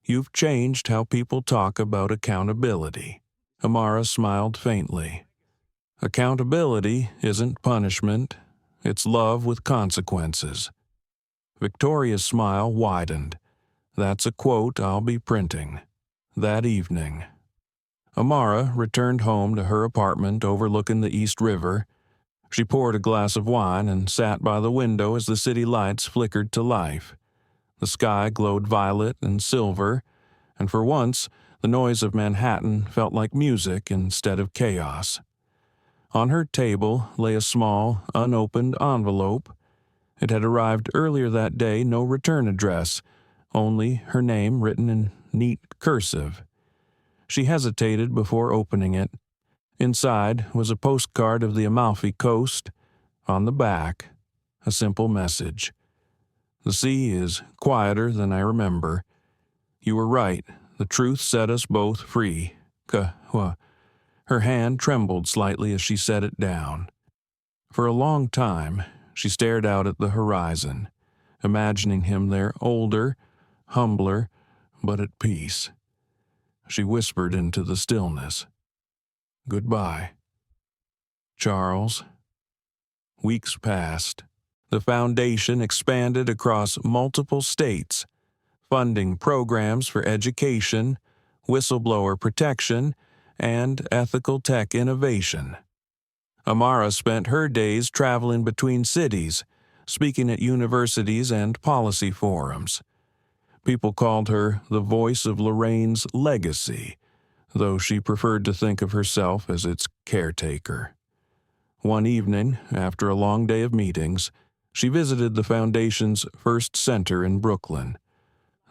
You've changed how people talk about accountability. Amara smiled faintly. Accountability isn't punishment. It's love with consequences. Victoria's smile widened. That's a quote I'll be printing. That evening. Amara returned home to her apartment overlooking the East River. She poured a glass of wine and sat by the window as the city lights flickered to life. The sky glowed violet and silver, and for once, the noise of Manhattan felt like music instead of chaos. On her table lay a small, unopened envelope. It had arrived earlier that day, no return address, only her name written in neat cursive. She hesitated before opening it. Inside was a postcard of the Amalfi Coast. On the back, a simple message. The sea is quieter than I remember. You were right. The truth set us both free. Her hand trembled slightly as she set it down. For a long time, she stared out at the horizon, imagining him there older, humbler, but at peace. She whispered into the stillness, "Goodbye, Charles." Weeks passed. The foundation expanded across multiple states, funding programs for education, whistleblower protection, and ethical tech innovation. Amara spent her days traveling between cities, speaking at universities and policy forums. People called her the voice of Lorraine's legacy, though she preferred to think of herself as its caretaker. One evening, after a long day of meetings, she visited the Foundation's first center in Brooklyn.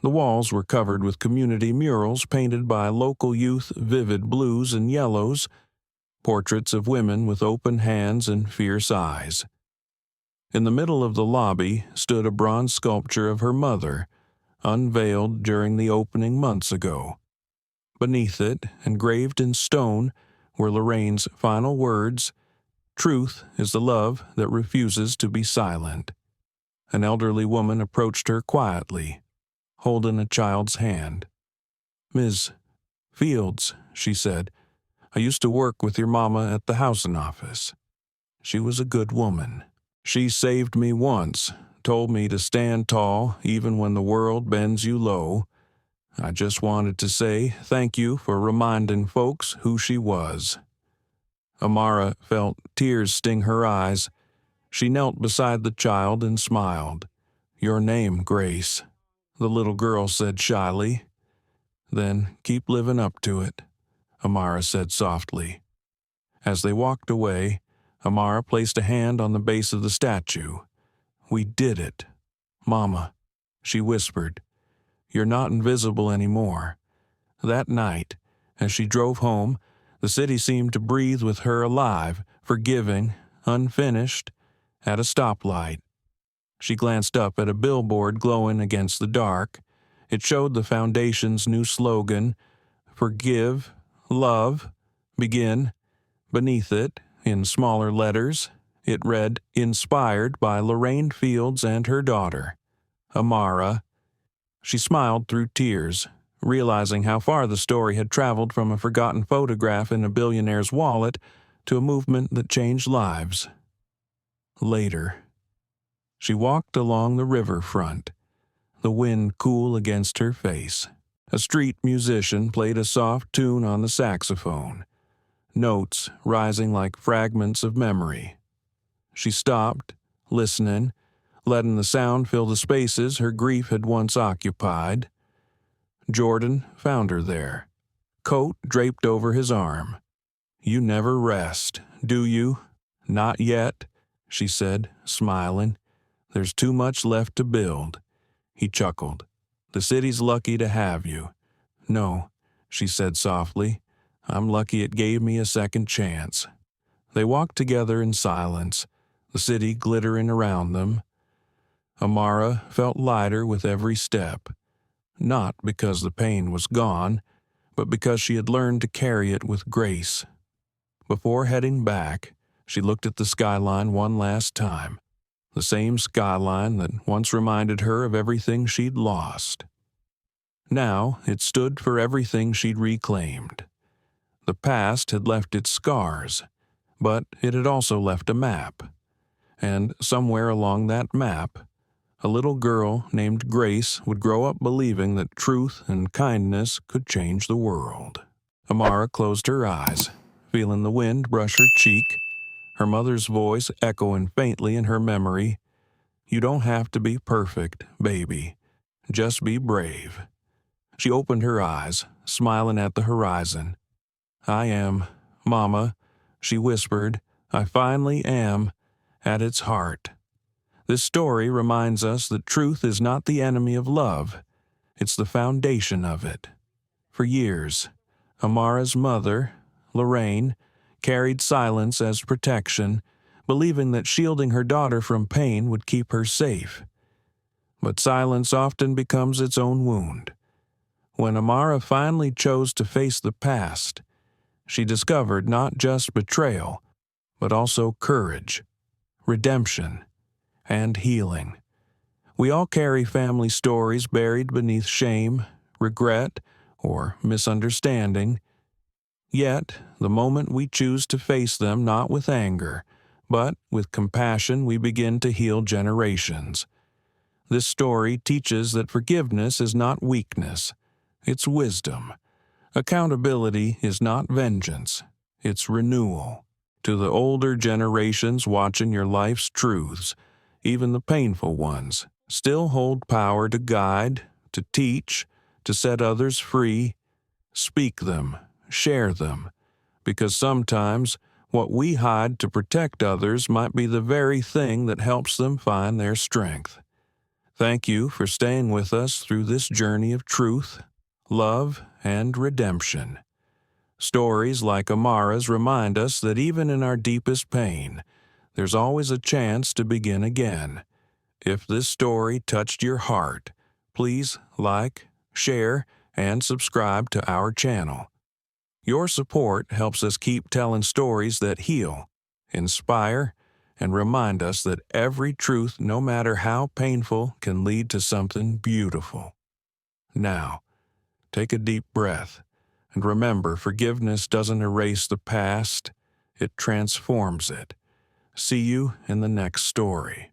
The walls were covered with community murals painted by local youth, vivid blues and yellows, portraits of women with open hands and fierce eyes. In the middle of the lobby stood a bronze sculpture of her mother, unveiled during the opening months ago. Beneath it, engraved in stone, were Lorraine's final words, "Truth is the love that refuses to be silent." An elderly woman approached her quietly, holding a child's hand. "Ms. Fields," she said, "I used to work with your mama at the housing office. She was a good woman. She saved me once, told me to stand tall even when the world bends you low. I just wanted to say thank you for reminding folks who she was." Amara felt tears sting her eyes. She knelt beside the child and smiled. "Your name, Grace," the little girl said shyly. "Then keep living up to it," Amara said softly. As they walked away, Amara placed a hand on the base of the statue. "We did it, Mama," she whispered. "You're not invisible anymore." That night, as she drove home, the city seemed to breathe with her alive, forgiving, unfinished, at a stoplight. She glanced up at a billboard glowing against the dark. It showed the Foundation's new slogan, "Forgive, Love, Begin." Beneath it, in smaller letters, it read, "Inspired by Lorraine Fields and her daughter, Amara." She smiled through tears, realizing how far the story had traveled from a forgotten photograph in a billionaire's wallet to a movement that changed lives. Later, she walked along the riverfront, the wind cool against her face. A street musician played a soft tune on the saxophone, notes rising like fragments of memory. She stopped, listening, letting the sound fill the spaces her grief had once occupied. Jordan found her there, coat draped over his arm. "You never rest, do you?" "Not yet," she said, smiling. "There's too much left to build." He chuckled. "The city's lucky to have you." "No," she said softly. "I'm lucky it gave me a second chance." They walked together in silence, the city glittering around them. Amara felt lighter with every step, not because the pain was gone, but because she had learned to carry it with grace. Before heading back, she looked at the skyline one last time, the same skyline that once reminded her of everything she'd lost. Now it stood for everything she'd reclaimed. The past had left its scars, but it had also left a map. And somewhere along that map, a little girl named Grace would grow up believing that truth and kindness could change the world. Amara closed her eyes, feeling the wind brush her cheek, her mother's voice echoing faintly in her memory. "You don't have to be perfect, baby. Just be brave." She opened her eyes, smiling at the horizon. "I am, Mama," she whispered. "I finally am, at its heart." This story reminds us that truth is not the enemy of love. It's the foundation of it. For years, Amara's mother, Lorraine, carried silence as protection, believing that shielding her daughter from pain would keep her safe. But silence often becomes its own wound. When Amara finally chose to face the past, she discovered not just betrayal, but also courage, redemption, and healing. We all carry family stories buried beneath shame, regret, or misunderstanding. Yet, the moment we choose to face them not with anger, but with compassion, we begin to heal generations. This story teaches that forgiveness is not weakness, it's wisdom. Accountability is not vengeance, it's renewal. To the older generations watching your life's truths, even the painful ones, still hold power to guide, to teach, to set others free. Speak them, share them, because sometimes what we hide to protect others might be the very thing that helps them find their strength. Thank you for staying with us through this journey of truth, love, and redemption. Stories like Amara's remind us that even in our deepest pain, there's always a chance to begin again. If this story touched your heart, please like, share, and subscribe to our channel. Your support helps us keep telling stories that heal, inspire, and remind us that every truth, no matter how painful, can lead to something beautiful. Now, take a deep breath, and remember, forgiveness doesn't erase the past, it transforms it. See you in the next story.